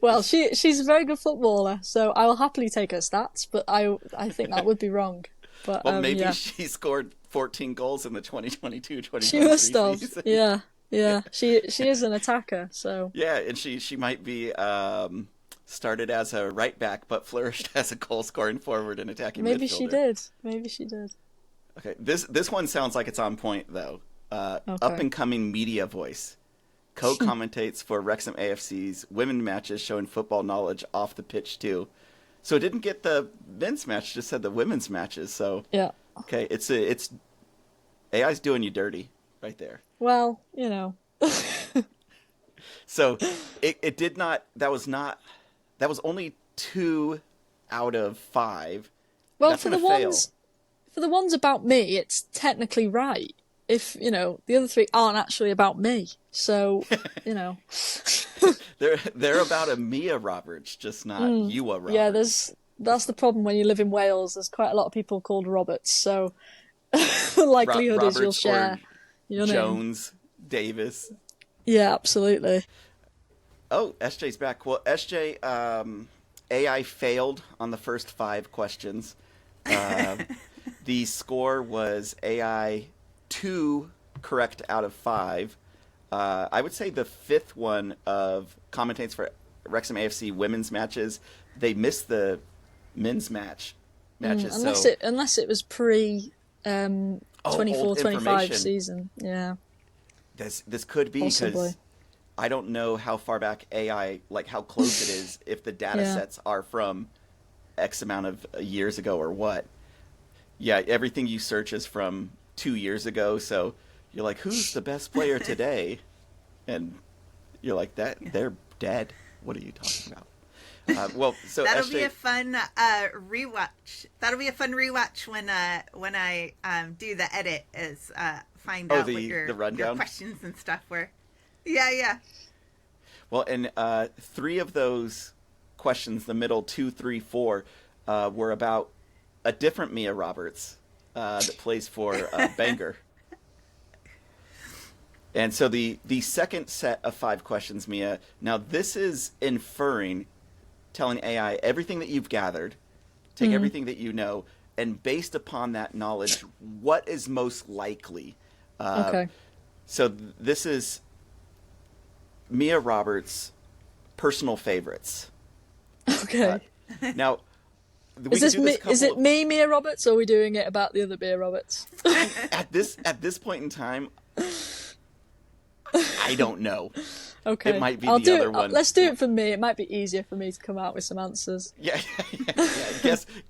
Well, she's a very good footballer, so I will happily take her stats, but I think that would be wrong. But well, maybe she scored 14 goals in the 2022-2023 She must have. season. Yeah. She is an attacker, so... Yeah, and she might be started as a right back, but flourished as a goal-scoring forward and attacking midfielder. Maybe she did. Okay, this one sounds like it's on point, though. Up-and-coming media voice. Co-commentates for Wrexham AFC's women matches, showing football knowledge off the pitch too. So it didn't get the men's match, just said the women's matches. So yeah, okay, it's AI's doing you dirty right there. Well, you know. So it did not. That was only 2 out of 5. Well, That's for the ones about me, it's technically right. If, you know, the other 3 aren't actually about me. So, you know. They're about a Mia Roberts, just not you a Roberts. Yeah, that's the problem when you live in Wales. There's quite a lot of people called Roberts, so the likelihood is you'll share your name. Jones, Davis. Yeah, absolutely. Oh, SJ's back. Well, SJ, AI failed on the first 5 questions. The score was AI 2 correct out of 5. I would say the 5th one of commentates for Wrexham AFC women's matches, they missed the men's matches. Unless it was pre 24-25 season. Yeah. This could be because I don't know how far back AI, like how close it is, if the data sets are from X amount of years ago or what. Yeah, everything you search is from 2 years ago, so you're like, who's the best player today? And you're like, they're dead. What are you talking about? Well, so That'll be SJ, a fun rewatch. That'll be a fun rewatch when I do the edit, is find out what your rundown questions and stuff were. Yeah. Well, and 3 of those questions, the middle 2, 3, 4, were about a different Mia Roberts that plays for Bangor. And so the second set of 5 questions, Mia, now this is telling AI everything that you've gathered, take everything that you know, and based upon that knowledge, what is most likely? Okay. So this is Mia Roberts' personal favorites. Okay. Now, Is it me, Mia Roberts, or are we doing it about the other Mia Roberts? at this point in time, I don't know. Okay. It might be the other one. Let's do it for me. It might be easier for me to come out with some answers. Yeah.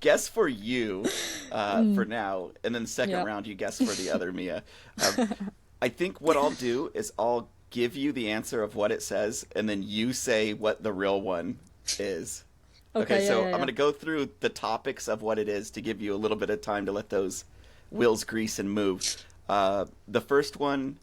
Guess for you for now, and then the second round you guess for the other Mia. I think what I'll do is I'll give you the answer of what it says, and then you say what the real one is. Okay, so I'm going to go through the topics of what it is to give you a little bit of time to let those wheels grease and move. The first one,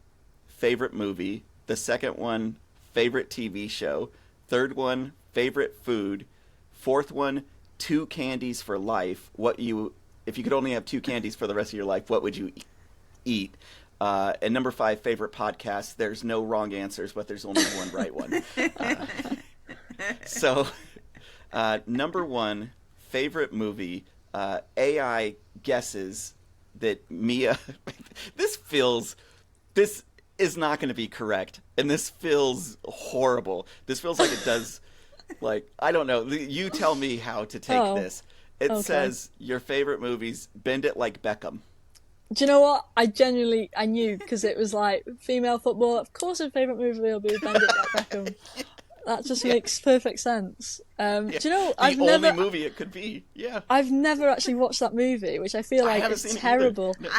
favorite movie. The second one, favorite TV show. Third one, favorite food. Fourth one, 2 candies for life. If you could only have 2 candies for the rest of your life, what would you eat? And number 5, favorite podcast. There's no wrong answers, but there's only one right one. So, number 1, favorite movie. AI guesses that Mia. This is not going to be correct, and this feels horrible. This feels like it does. Like, I don't know. You tell me how to take this. It says your favorite movies. Bend It Like Beckham. Do you know what? I knew, because it was like female football. Of course, her favourite movie will be Bend It Like Beckham. That just makes perfect sense. Do you know? The only movie it could be. Yeah. I've never actually watched that movie, which I feel like is terrible. No.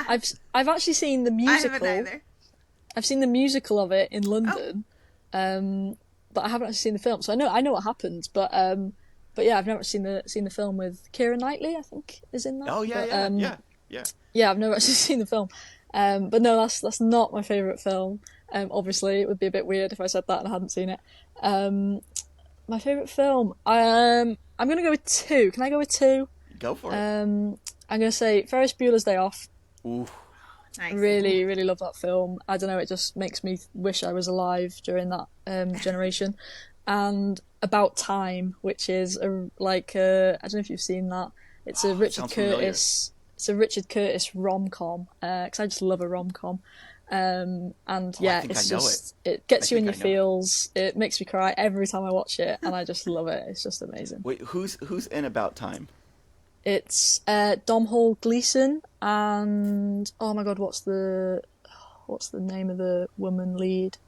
I've actually seen the musical. I haven't either. I've seen the musical of it in London, but I haven't actually seen the film. So I know what happens, but yeah, I've never seen the film with Keira Knightley. I think is in that. Oh yeah, yeah. Yeah, I've never actually seen the film, but no, that's not my favourite film. Obviously, it would be a bit weird if I said that and I hadn't seen it. My favourite film, I'm gonna go with 2. Can I go with 2? Go for it. I'm gonna say Ferris Bueller's Day Off. Ooh. Nice. Really, really love that film. I don't know, it just makes me wish I was alive during that generation. And About Time, which is I don't know if you've seen that. It's a Richard Curtis. It's a Richard Curtis rom-com, because I just love a rom-com. And yeah, it gets you in your feels. It makes me cry every time I watch it, and I just love it. It's just amazing. Wait, who's in About Time? It's Domhnall Gleeson and oh my god, what's the name of the woman lead?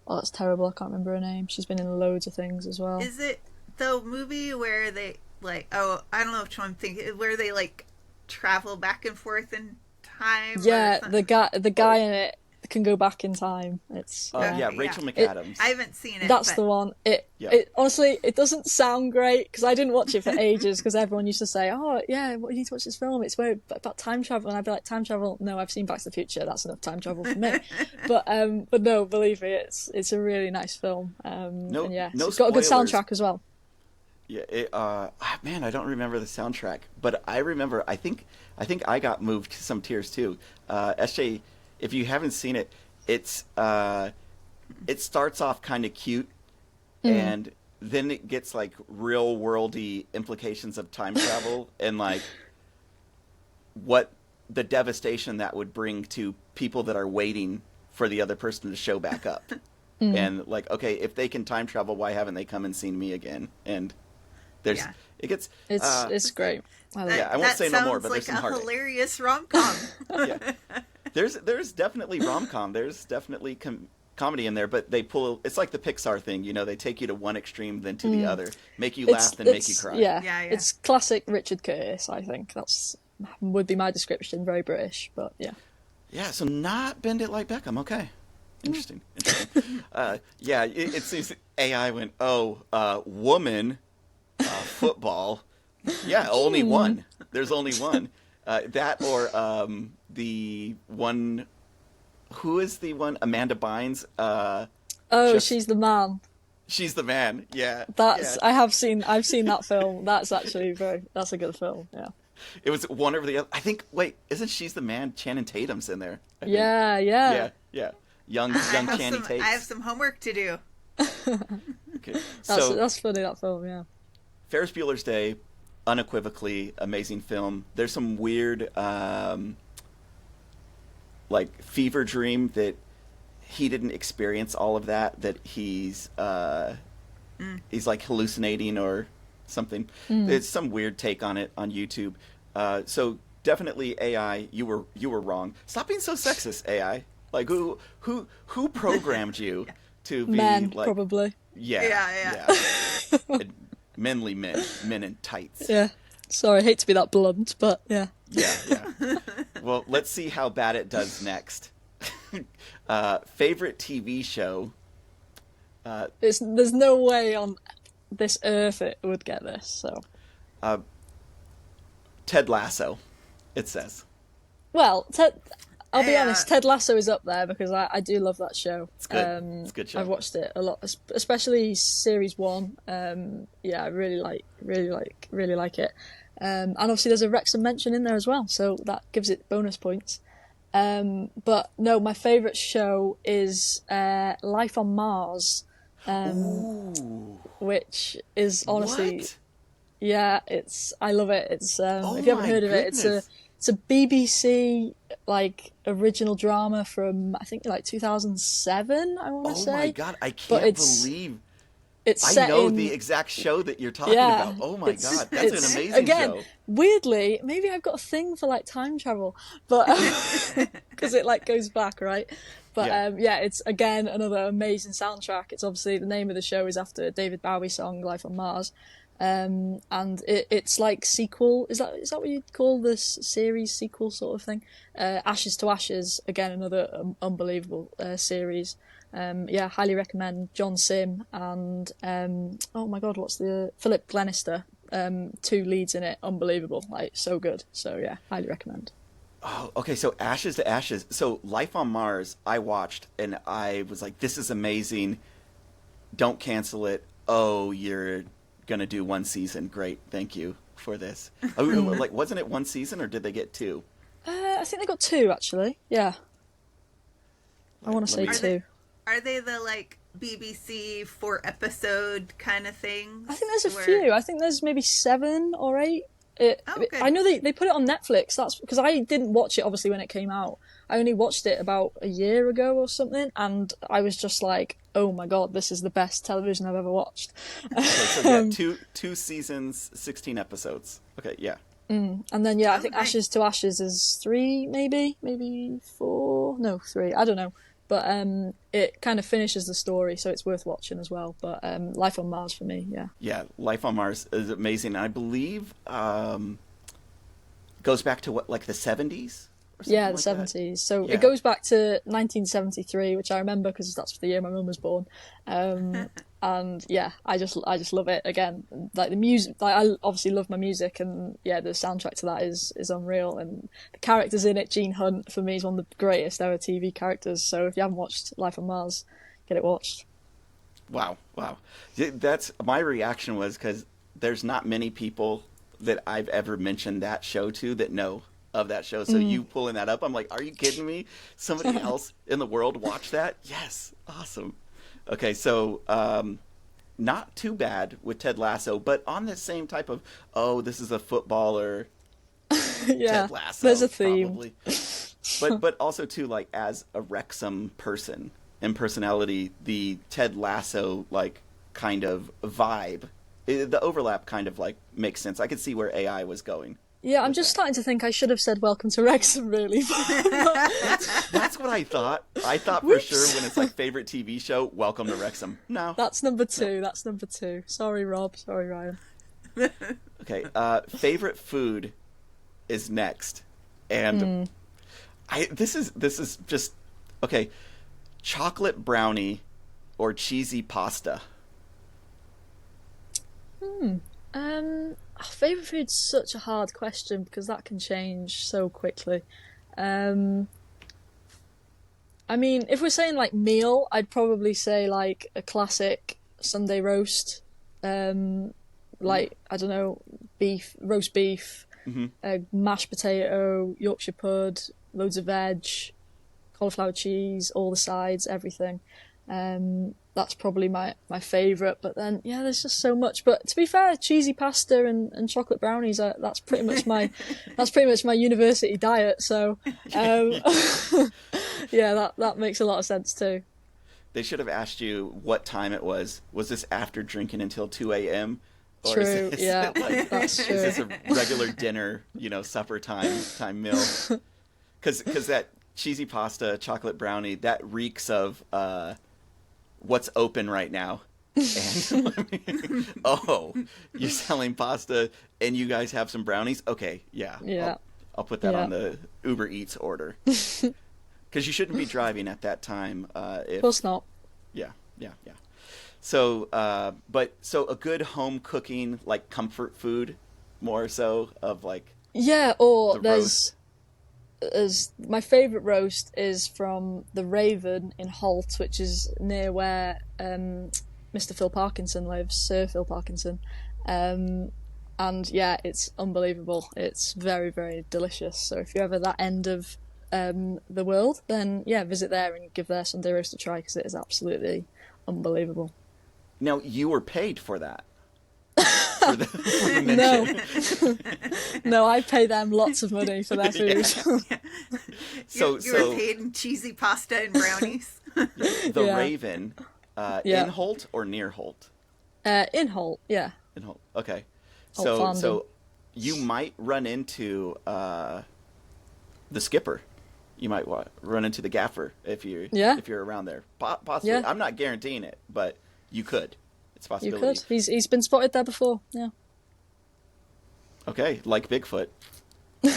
Oh, that's terrible. I can't remember her name. She's been in loads of things as well. Is it the movie where they I don't know which one I'm thinking, where they travel back and forth in time? Yeah, the guy in it can go back in time. It's Rachel McAdams. I haven't seen it. That's the one. It honestly, it doesn't sound great because I didn't watch it for ages because everyone used to say, "Oh yeah, you need to watch this film. It's about time travel," and I'd be like, "Time travel? No, I've seen Back to the Future. That's enough time travel for me." but no, believe me, it's a really nice film. It's got a good soundtrack as well. Yeah, man, I don't remember the soundtrack, but I remember. I think I got moved to some tears too. SJ, if you haven't seen it, it starts off kind of cute, and then it gets real worldy implications of time travel and what the devastation that would bring to people that are waiting for the other person to show back up, and okay, if they can time travel, why haven't they come and seen me again? And it's great. I won't say no more, but there's some heartache. Sounds like a hilarious rom-com. Yeah. There's definitely rom-com. There's definitely comedy in there, but they pull. It's like the Pixar thing, they take you to one extreme, then to the other, make you laugh, then make you cry. Yeah. It's classic Richard Curtis. I think would be my description. Very British, but yeah. Yeah. So not Bend It Like Beckham. Okay. Interesting. It seems AI went, woman. Football. Yeah, only one. There's only one. That or the one. Who is the one? Amanda Bynes. She's the man. She's the man. Yeah. That's yeah. I've seen that film. That's actually that's a good film. Yeah. It was one over the other. I think. Wait, isn't She's the Man? Channing Tatum's in there. I think. Yeah. Yeah. Young Channing Tatum. I have some homework to do. Okay. That's funny, that film. Yeah. Ferris Bueller's Day, unequivocally amazing film. There's some weird, like fever dream that he didn't experience all of that. That he's like hallucinating or something. There's some weird take on it on YouTube. So definitely AI. You were wrong. Stop being so sexist, AI. Like who programmed you to be Men, like probably. Yeah. Manly men in tights. Yeah. Sorry, I hate to be that blunt, but yeah. Yeah. Well, let's see how bad it does next. Favorite TV show? There's no way on this earth it would get this. So. Ted Lasso, it says. Well, I'll be honest, Ted Lasso is up there because I do love that show. It's good. It's a good show. I've watched it a lot, especially series 1. I really like it. And obviously there's a Wrexham mention in there as well, so that gives it bonus points. But no, my favourite show is Life on Mars, which is honestly, what? Yeah, I love it. It's if you haven't heard of it, it's a BBC like original drama from I think like 2007. I want to say. Oh my god, I can't believe. I know the exact show that you're talking about. Oh my god, that's an amazing show. Weirdly, maybe I've got a thing for like time travel, but because it like goes back, right? But it's again another amazing soundtrack. It's obviously the name of the show is after a David Bowie song, "Life on Mars," and it's like sequel. Is that what you'd call this series sequel sort of thing? Ashes to Ashes, again another unbelievable series. Highly recommend. John Sim and oh my god, what's the Philip Glenister? 2 leads in it, unbelievable, like so good. So yeah, highly recommend. Oh, okay. So Ashes to Ashes. So Life on Mars, I watched and I was like, "This is amazing. Don't cancel it. Oh, you're gonna do 1 season. Great, thank you for this." Like, wasn't it 1 season or did they get 2? I think they got 2 actually. Yeah, I want to say 2. Are they the like BBC 4-episode kind of things? I think there's a few. I think there's maybe 7 or 8. I know they put it on Netflix. That's because I didn't watch it obviously when it came out. I only watched it about a year ago or something, and I was just like, "Oh my god, this is the best television I've ever watched." Okay, so yeah, 2 seasons, 16 episodes. Okay, yeah. And then I think Ashes to Ashes is 3, maybe 4. No, 3. I don't know. But it kind of finishes the story, so it's worth watching as well. But Life on Mars for me, yeah. Yeah, Life on Mars is amazing. And I believe goes back to what, like the 70s? Yeah, the 70s. So it goes back to 1973, which I remember because that's the year my mum was born. And yeah, I just love it. Again, like the music, like I obviously love my music, and yeah, the soundtrack to that is unreal. And the characters in it, Gene Hunt for me is one of the greatest ever TV characters. So if you haven't watched Life on Mars, get it watched. Wow. That's my reaction was because there's not many people that I've ever mentioned that show to that know of that show. So you pulling that up, I'm like, are you kidding me? Somebody else in the world watched that? Yes, awesome. Okay, so not too bad with Ted Lasso, but on the same type of, this is a footballer. Yeah, Ted Lasso, there's a theme. Probably. but also too, like, as a Wrexham person and personality, the Ted Lasso like kind of vibe, the overlap kind of like makes sense. I could see where AI was going. Yeah, I'm just starting to think I should have said welcome to Wrexham, really. That's what I thought. I thought for sure when it's like favorite TV show, welcome to Wrexham. No. That's number 2. That's number 2. Sorry, Rob. Sorry, Ryan. Okay, favorite food is next. And this is just okay. Chocolate brownie or cheesy pasta? Favorite food's such a hard question because that can change so quickly. I mean, if we're saying like meal, I'd probably say like a classic Sunday roast. Like, I don't know, roast beef, mashed potato, Yorkshire pud, loads of veg, cauliflower cheese, all the sides, everything. That's probably my favourite. But then, yeah, there's just so much. But to be fair, cheesy pasta and chocolate brownies, that's pretty much my university diet. So, yeah, that makes a lot of sense too. They should have asked you what time it was. Was this after drinking until 2 a.m.? Or True, is this, yeah, that's true. Is this a regular dinner, supper time meal? Because that cheesy pasta, chocolate brownie, that reeks of what's open right now. And you're selling pasta and you guys have some brownies? Okay, yeah. I'll put that on the Uber Eats order. Because you shouldn't be driving at that time. Of course not. Yeah. So, so a good home cooking, like comfort food, more so of like. Yeah, or there's my favourite roast is from the Raven in Holt, which is near where Mr. Phil Parkinson lives, Sir Phil Parkinson. And yeah, it's unbelievable. It's very, very delicious. So if you're ever that end of the world, then yeah, visit there and give their Sunday roast a try because it is absolutely unbelievable. Now, you were paid for that. For the mention. No, I pay them lots of money for their food. Yeah. You were paid in cheesy pasta and brownies. The Raven, in Holt or near Holt? In Holt, yeah. In Holt, okay. Holt so you might run into the skipper. You might run into the gaffer if you're around there. Possibly, I'm not guaranteeing it, but you could. It's a possibility. You could. He's been spotted there before. Yeah. Okay, like Bigfoot.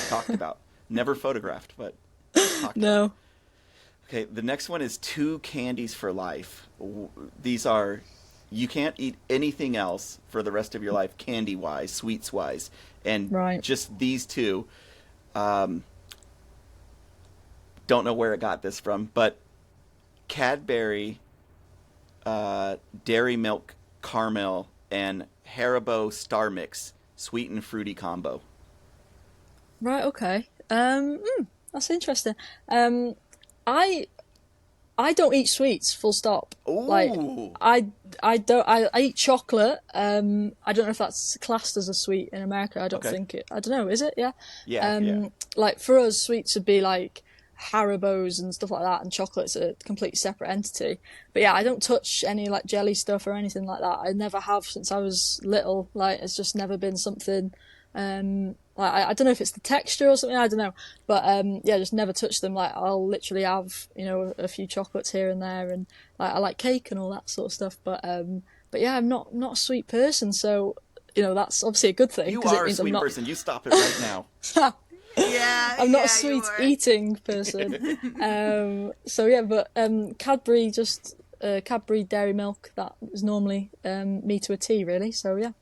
Talked about. Never photographed, but talked No. about. Okay, the next one is 2 candies for life. These are, you can't eat anything else for the rest of your life, candy-wise, sweets-wise. And just these 2. Don't know where it got this from, but Cadbury, Dairy Milk Caramel, and Haribo Star Mix sweet and fruity combo. Right. Okay. That's interesting. I don't eat sweets. Full stop. Ooh. Like I don't. I eat chocolate. I don't know if that's classed as a sweet in America. I don't think it. I don't know. Is it? Yeah. Yeah. Like for us, sweets would be like Haribos and stuff like that, and chocolate's a completely separate entity. But yeah, I don't touch any like jelly stuff or anything like that. I never have since I was little. Like it's just never been something. Like I don't know if it's the texture or something. I don't know, but yeah, just never touch them. Like I'll literally have a few chocolates here and there, and like I like cake and all that sort of stuff. But yeah, I'm not a sweet person, so that's obviously a good thing. You are a sweet person. You stop it right now. Yeah, I'm not a sweet eating person. So yeah, but Cadbury Cadbury Dairy Milk, that is normally me to a T, really. So yeah.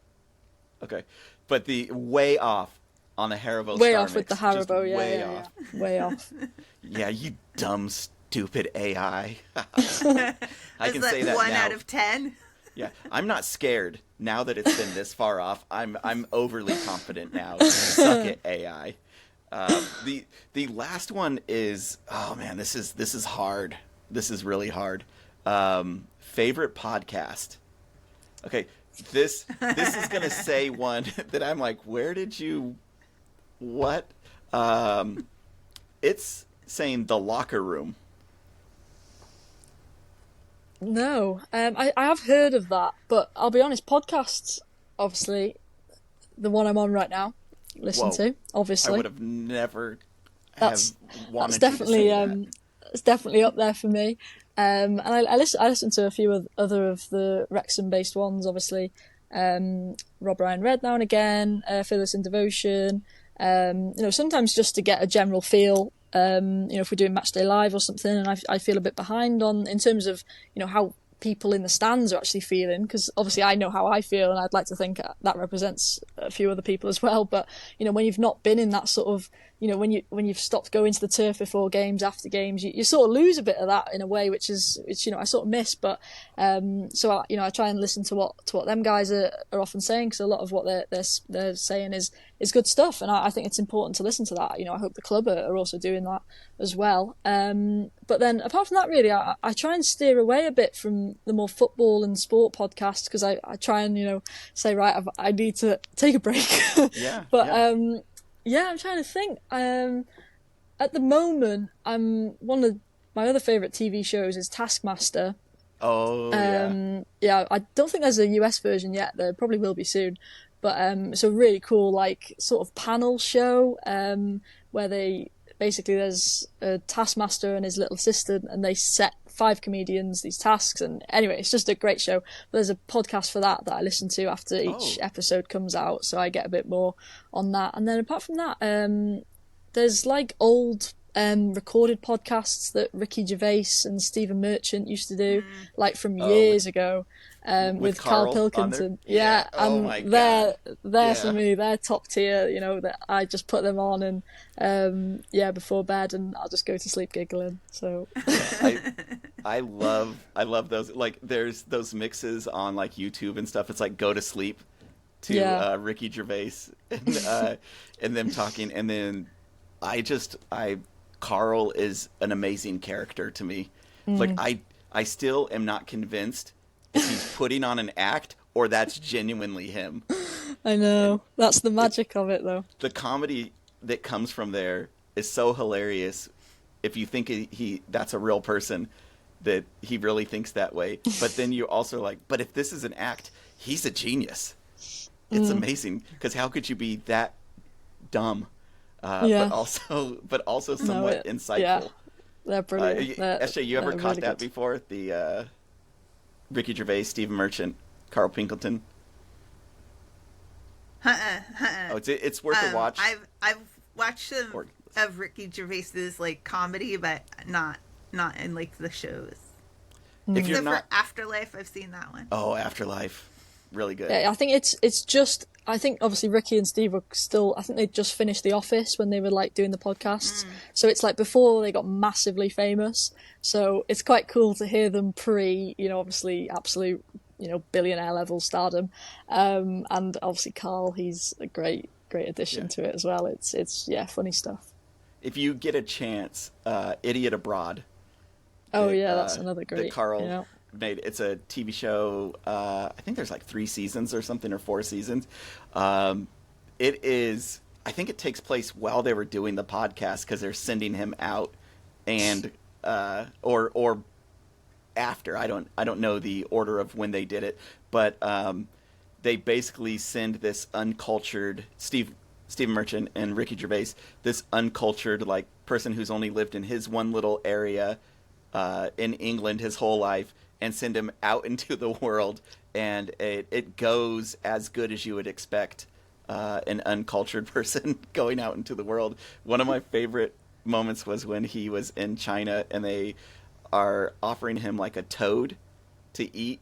Okay, but the way off on the Haribo. Way Star off Mix, with the Haribo, way off. Yeah. Way off. Yeah, you dumb, stupid AI. I can that say that 1 now. out of 10? Yeah, I'm not scared now that it's been this far off. I'm overly confident now. Suck it, AI. The last one is, oh man, this is hard. This is really hard. Favorite podcast. Okay, this is gonna say one that I'm like, where did you? What? It's saying The Locker Room. No, I have heard of that, but I'll be honest, podcasts, obviously, the one I'm on right now, listen to, obviously. I would have never that's wanted definitely, to say that. it's definitely up there for me. And I listen to a few other of the Wrexham-based ones, obviously. Robbo and Ran now and again, Fearless in Devotion. Sometimes just to get a general feel. If we're doing Matchday Live or something, and I feel a bit behind in terms of how people in the stands are actually feeling, because obviously I know how I feel, and I'd like to think that represents a few other people as well. But when you've not been in that sort of, when you've stopped going to the turf before games, after games, you sort of lose a bit of that in a way, which I sort of miss. But so I try and listen to what them guys are often saying, because a lot of what they're saying is good stuff, and I think it's important to listen to that. I hope the club are also doing that as well. But then apart from that, really, I try and steer away a bit from the more football and sport podcasts, because I try and say, right, I need to take a break. Yeah. But I'm trying to think. At the moment, one of my other favourite TV shows is Taskmaster. Oh, yeah. I don't think there's a US version yet. There probably will be soon. But it's a really cool, like, sort of panel show where there's a taskmaster and his little assistant, and they set 5 comedians these tasks. And anyway, it's just a great show. But there's a podcast for that I listen to after each episode comes out, so I get a bit more on that. And then apart from that, there's like old recorded podcasts that Ricky Gervais and Stephen Merchant used to do, like from years ago. With Carl Pilkington, oh my God. they're for me, they're top tier. That I just put them on and before bed, and I'll just go to sleep giggling. So I love those. Like, there's those mixes on like YouTube and stuff. It's like Go to Sleep to Ricky Gervais and them talking, and then Carl is an amazing character to me. Like I still am not convinced if he's putting on an act or that's genuinely him. I know. That's the magic of it, though. The comedy that comes from there is so hilarious. If you think that's a real person, that he really thinks that way. But then you also like, but if this is an act, he's a genius. It's amazing, because how could you be that dumb, but also somewhat insightful? Yeah, they're brilliant. SJ, you ever caught really that before? The Ricky Gervais, Stephen Merchant, Carl Pilkington. Oh, it's worth a watch. I've watched some of Ricky Gervais's like comedy, but not in like the shows. If you're not for Afterlife, I've seen that one. Oh, Afterlife, really good. Yeah, I think it's just. I think obviously Ricky and Steve were still. I think they just finished The Office when they were like doing the podcasts. So it's like before they got massively famous. So it's quite cool to hear them pre, obviously absolute, billionaire level stardom. And obviously Carl, he's a great addition to it as well. It's funny stuff. If you get a chance, Idiot Abroad. That's another great. That Carl made. It's a TV show. I think there's like 3 seasons or something, or 4 seasons. It is. I think it takes place while they were doing the podcast, because they're sending him out, and or after. I don't know the order of when they did it, but they basically send this uncultured Stephen Merchant and Ricky Gervais, this uncultured like person who's only lived in his one little area in England his whole life, and send him out into the world, and it goes as good as you would expect an uncultured person going out into the world. One of my favorite moments was when he was in China, and they are offering him like a toad to eat,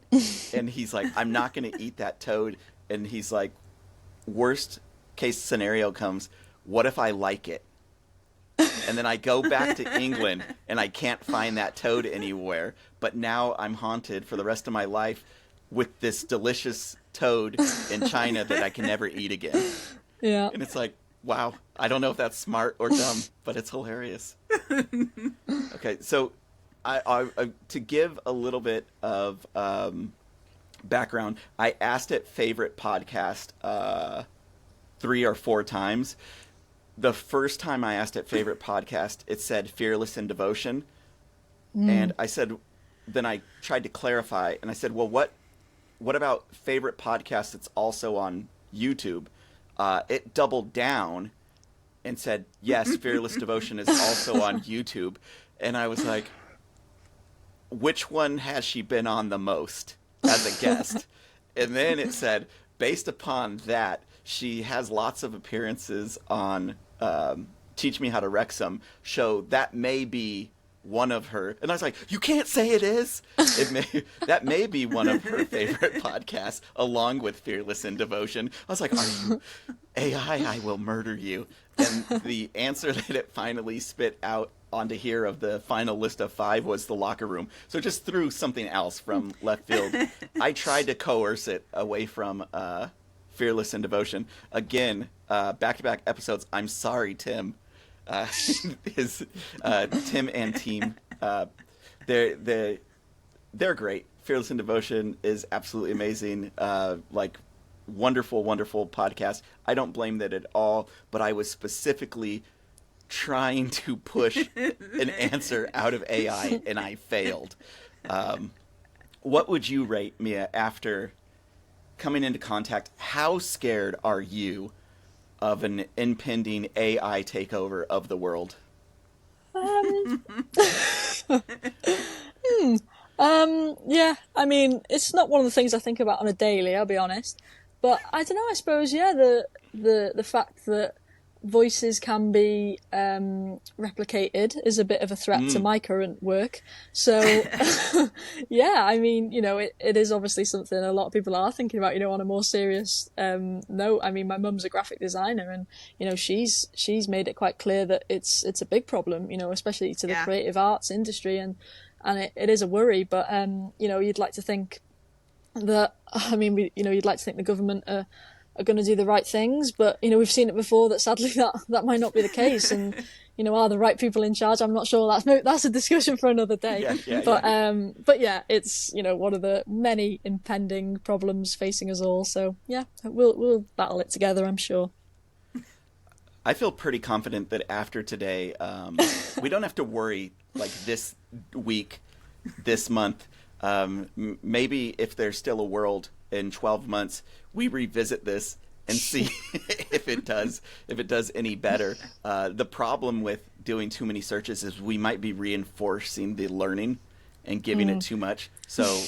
and he's like, I'm not going to eat that toad. And he's like, worst case scenario comes, what if I like it? And then I go back to England and I can't find that toad anywhere. But now I'm haunted for the rest of my life with this delicious toad in China that I can never eat again. Yeah. And it's like, wow, I don't know if that's smart or dumb, but it's hilarious. Okay, so I to give a little bit of background, I asked it favorite podcast 3 or 4 times. The first time I asked it favorite podcast, it said Fearless in Devotion. And I said, then I tried to clarify, and I said, well, what about favorite podcast that's also on YouTube? It doubled down and said, yes, Fearless Devotion is also on YouTube. And I was like, which one has she been on the most as a guest? And then it said, based upon that, she has lots of appearances on Teach Me How to Wrexham show. That may be one of her, and I was like, you can't say it is. That may be one of her favorite podcasts, along with Fearless in Devotion. I was like, are you AI? I will murder you. And the answer that it finally spit out onto here of the final list of 5 was the locker room. So it just threw something else from left field. I tried to coerce it away from Fearless in Devotion. Again, back-to-back episodes. I'm sorry, Tim. Tim and team, they're great. Fearless in Devotion is absolutely amazing. Wonderful, wonderful podcast. I don't blame that at all, but I was specifically trying to push an answer out of AI, and I failed. What would you rate, Mia, after coming into contact? How scared are you of an impending AI takeover of the world? Yeah, I mean, it's not one of the things I think about on a daily, I'll be honest. But I don't know, I suppose, yeah, the fact that voices can be replicated is a bit of a threat to my current work. So, yeah, I mean, it is obviously something a lot of people are thinking about, on a more serious note. I mean, my mum's a graphic designer, and, she's made it quite clear that it's a big problem, especially to the creative arts industry, and it is a worry. But, you'd like to think that, you'd like to think the government are going to do the right things, but we've seen it before that sadly that might not be the case, and are the right people in charge? I'm not sure. That's a discussion for another day. But yeah, it's one of the many impending problems facing us all. So yeah, we'll battle it together, I'm sure. I feel pretty confident that after today, we don't have to worry like this week, this month. Maybe if there's still a world in 12 months, we revisit this and see if it does any better. The problem with doing too many searches is we might be reinforcing the learning and giving it too much. So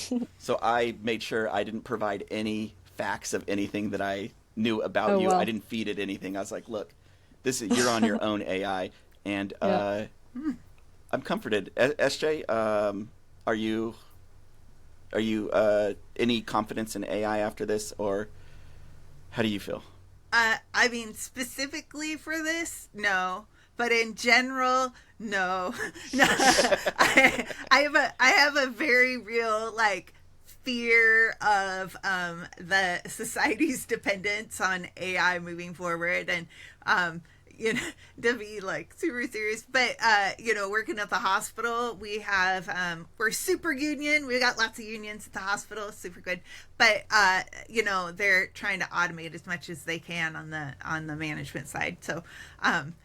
I made sure I didn't provide any facts of anything that I knew about you. Well. I didn't feed it anything. I was like, look, you're on your own AI, and I'm comforted. SJ, are you any confidence in AI after this, or how do you feel? I mean, specifically for this, no. But in general, no. No. I have a very real fear of the society's dependence on AI moving forward, and to be super serious, but working at the hospital, we have we're super union. We got lots of unions at the hospital, super good. But they're trying to automate as much as they can on the management side. So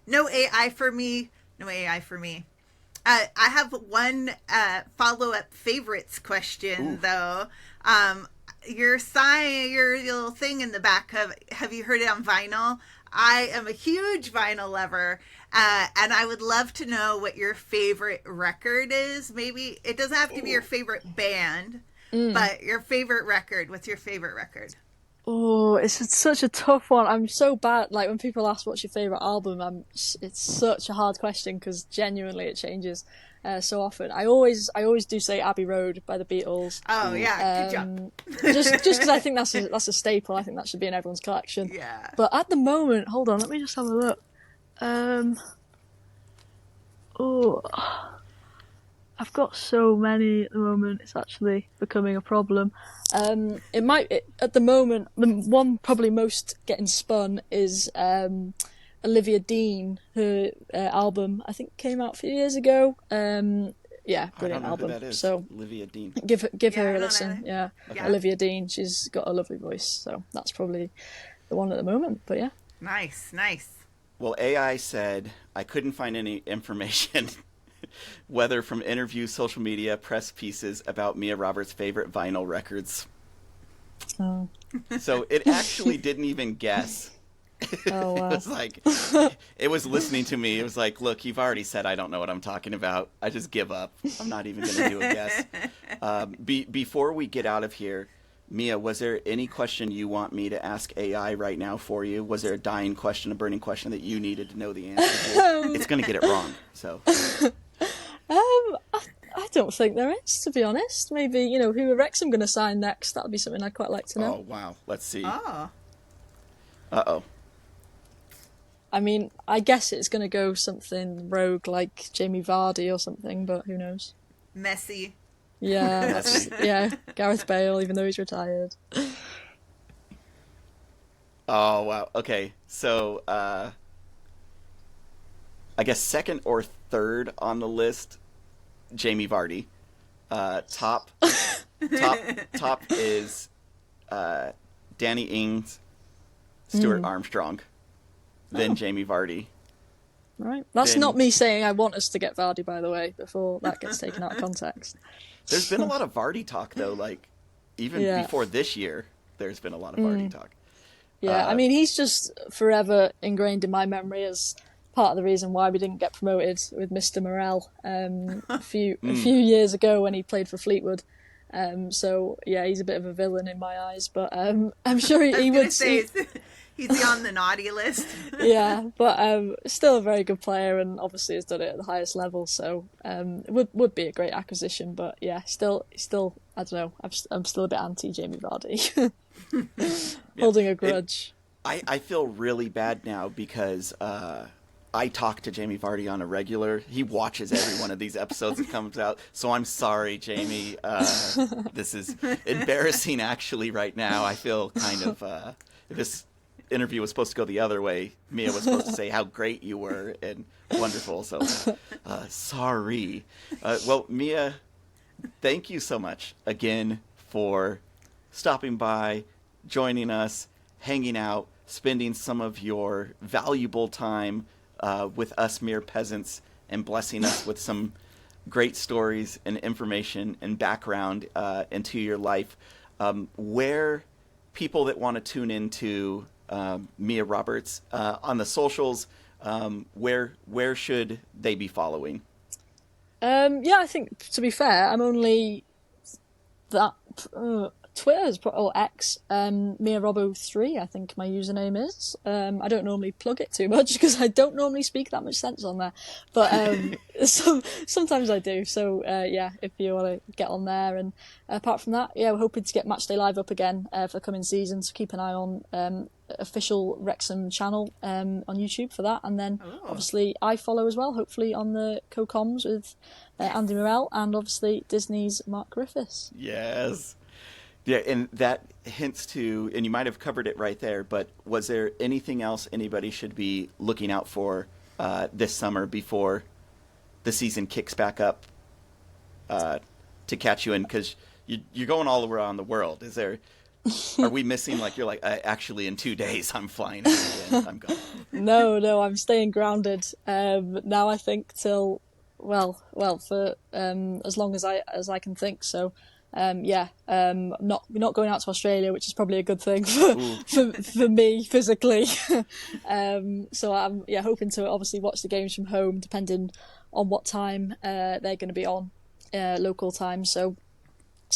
no AI for me. No AI for me. I have one follow-up favorites question. Ooh. Though. Your little thing in the back have you heard it on vinyl? I am a huge vinyl lover, and I would love to know what your favorite record is. Maybe it doesn't have to be your favorite band, but your favorite record. What's your favorite record? Oh, it's such a tough one. I'm so bad. When people ask what's your favorite album, it's such a hard question because genuinely it changes so often. I always do say Abbey Road by the Beatles. Oh yeah, good job. just because I think that's a staple. I think that should be in everyone's collection. Yeah. But at the moment, hold on, let me just have a look. I've got so many at the moment. It's actually becoming a problem. At the moment, the one probably most getting spun is Olivia Dean. Her album, I think, came out a few years ago. Yeah, brilliant album. Who that is. So Olivia Dean. Give her a listen. Yeah. Okay. Olivia Dean. She's got a lovely voice. So that's probably the one at the moment. But yeah. Nice. Well, AI said I couldn't find any information, whether from interviews, social media, press pieces, about Mia Roberts' favorite vinyl records. Oh. So it actually didn't even guess. Oh, wow. It was listening to me. It was like, look, you've already said I don't know what I'm talking about. I just give up. I'm not even going to do a guess. Before we get out of here, Mia, was there any question you want me to ask AI right now for you? Was there a dying question, a burning question that you needed to know the answer to? It's going to get it wrong. So I don't think there is, to be honest. Maybe, you know, who are Wrexham going to sign next? That would be something I'd quite like to know. Oh, wow. Let's see. Oh. Uh-oh. I mean, I guess it's going to go something rogue like Jamie Vardy or something, but who knows? Messi. Yeah, yeah, Gareth Bale, even though he's retired. Oh, wow. Okay, so I guess second or third on the list, Jamie Vardy. Top is Danny Ings, Stuart Armstrong, then Jamie Vardy. Right. That's not me saying I want us to get Vardy, by the way, before that gets taken out of context. There's been a lot of Vardy talk, though. Like, even before this year, there's been a lot of Vardy talk. Yeah, I mean, he's just forever ingrained in my memory as part of the reason why we didn't get promoted with Mr. Morel a few years ago when he played for Fleetwood. So, yeah, he's a bit of a villain in my eyes, but I'm sure he would... He's on the naughty list. Yeah, but still a very good player, and obviously has done it at the highest level. So it would be a great acquisition. But yeah, still, I don't know. I'm still a bit anti Jamie Vardy, holding a grudge. I feel really bad now because I talk to Jamie Vardy on a regular. He watches every one of these episodes that comes out. So I'm sorry, Jamie. This is embarrassing, actually. Right now, I feel kind of this interview was supposed to go the other way. Mia was supposed to say how great you were and wonderful. So, sorry. Well, Mia, thank you so much again for stopping by, joining us, hanging out, spending some of your valuable time with us mere peasants and blessing us with some great stories and information and background into your life. Where people that want to tune into Mia Roberts on the socials, where should they be following? Yeah, I think, to be fair, I'm only that Twitter's or X, Mia Robbo 3, I think my username is. I don't normally plug it too much because I don't normally speak that much sense on there, but sometimes I do. So yeah, if you want to get on there, and apart from that, yeah, we're hoping to get Matchday Live up again for the coming season. So keep an eye on official Wrexham channel on YouTube for that, and then obviously I follow as well. Hopefully on the co-coms with Andy Morel and obviously Disney's Mark Griffiths. Yes. Yeah, and that hints to, and you might have covered it right there, but was there anything else anybody should be looking out for this summer before the season kicks back up to catch you in? Because you're going all around the world. Are we missing, like, you're like, actually in 2 days I'm flying again, I'm going? No, I'm staying grounded now, I think, till, well, for as long as I can think, so... not going out to Australia, which is probably a good thing for me physically. So I'm hoping to obviously watch the games from home, depending on what time they're going to be on local time. So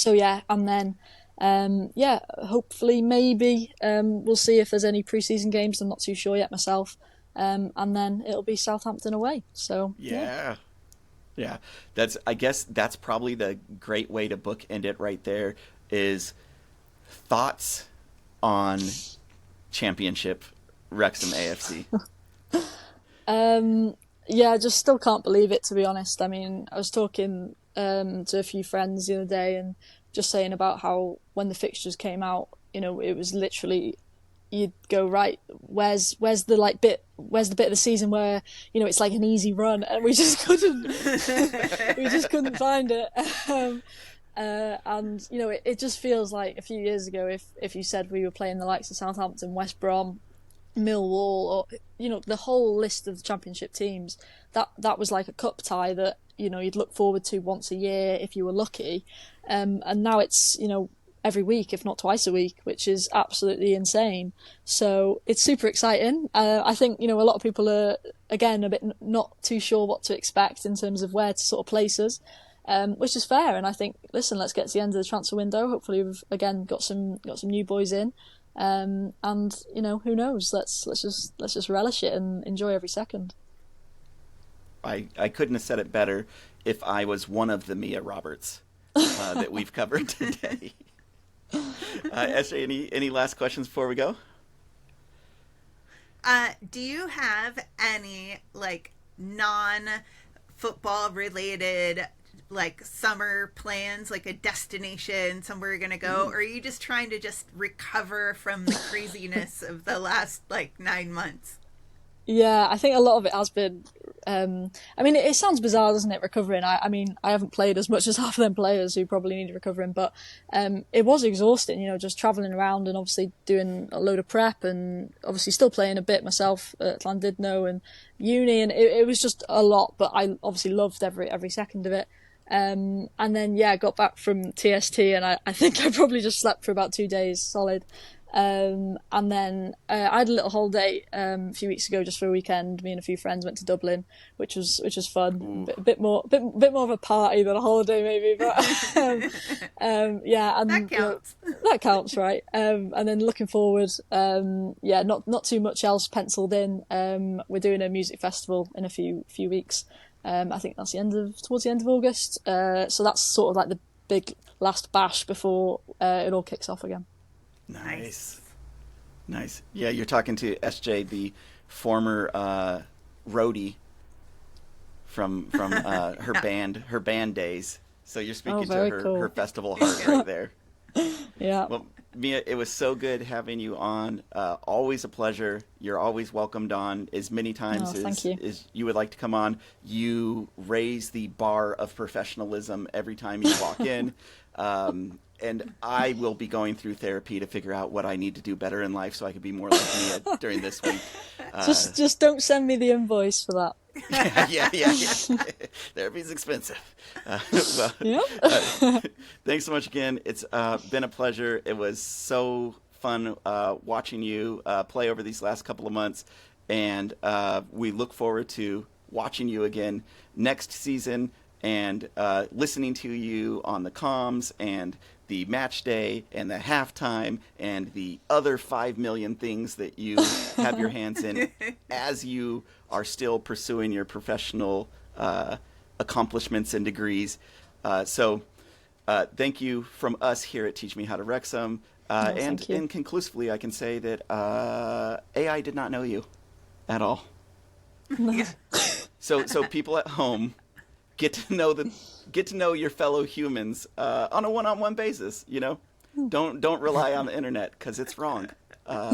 yeah, and then hopefully maybe we'll see if there's any pre-season games. I'm not too sure yet myself. And then it'll be Southampton away. So yeah. Yeah, I guess that's probably the great way to bookend it right there, is thoughts on Championship Wrexham AFC. I just still can't believe it, to be honest. I mean, I was talking to a few friends the other day and just saying about how when the fixtures came out, you know, it was literally... you'd go, right, where's the bit of the season where, you know, it's like an easy run, and we just couldn't find it. And you know, it just feels like a few years ago, if you said we were playing the likes of Southampton, West Brom, Millwall, or, you know, the whole list of the Championship teams, that was like a cup tie that, you know, you'd look forward to once a year if you were lucky, and now it's, you know, every week, if not twice a week, which is absolutely insane. So it's super exciting. I think, you know, a lot of people are, again, a bit not too sure what to expect in terms of where to sort of place us, which is fair. And I think, listen, let's get to the end of the transfer window. Hopefully we've, again, got some new boys in. And, you know, who knows? Let's just relish it and enjoy every second. I couldn't have said it better if I was one of the Mia Roberts that we've covered today. SJ, any last questions before we go? Do you have any like non-football related like summer plans, like a destination somewhere you're gonna go, or are you just trying to just recover from the craziness of the last like 9 months? Yeah, I think a lot of it has been. I mean, it sounds bizarre, doesn't it? Recovering. I mean, I haven't played as much as half of them players who probably need recovering, but it was exhausting. You know, just traveling around and obviously doing a load of prep, and obviously still playing a bit myself at Llandudno and uni, and it was just a lot. But I obviously loved every second of it. And then yeah, I got back from TST, and I think I probably just slept for about 2 days solid. And then I had a little holiday a few weeks ago just for a weekend. Me and a few friends went to Dublin, which was fun. A bit more of a party than a holiday maybe, but yeah, and that counts. That counts, right? And then looking forward, yeah, not too much else penciled in. We're doing a music festival in a few weeks. I think that's towards the end of August. So that's sort of like the big last bash before it all kicks off again. Nice. Yeah, you're talking to SJ, the former roadie from her band days. So you're speaking to her festival heart right there. Yeah. Well, Mia, it was so good having you on. Always a pleasure. You're always welcomed on as many times as you would like to come on. You raise the bar of professionalism every time you walk in. And I will be going through therapy to figure out what I need to do better in life so I can be more like Mia during this week. Just don't send me the invoice for that. Yeah. Therapy's expensive. Thanks so much again. It's been a pleasure. It was so fun watching you play over these last couple of months. And we look forward to watching you again next season and listening to you on the comms and the match day and the halftime and the other 5 million things that you have your hands in as you are still pursuing your professional accomplishments and degrees. So thank you from us here at Teach Me How to Wrexham. And conclusively, I can say that AI did not know you at all. No. So people at home get to know your fellow humans on a one-on-one basis. You know, don't rely on the internet because it's wrong.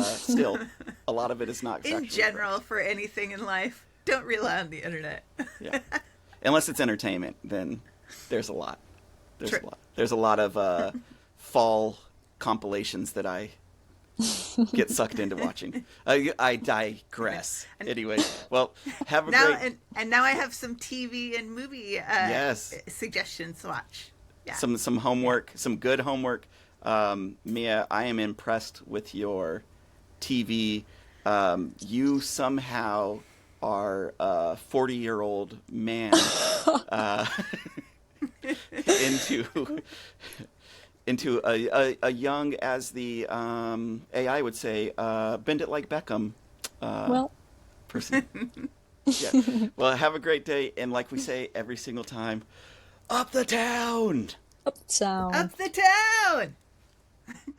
Still, a lot of it is not. In general, correct. for anything in life, don't rely on the internet. Yeah, unless it's entertainment, then there's a lot. True. There's a lot of fall compilations that I get sucked into watching. I digress. Anyway, well, have a great... And now I have some TV and movie suggestions to watch. Yeah. Some homework, some good homework. Mia, I am impressed with your TV. You somehow are a 40-year-old man into a young, as the AI would say, bend it like Beckham person. Yeah. Well, have a great day, and like we say every single time, up the town! Up the town! Up the town!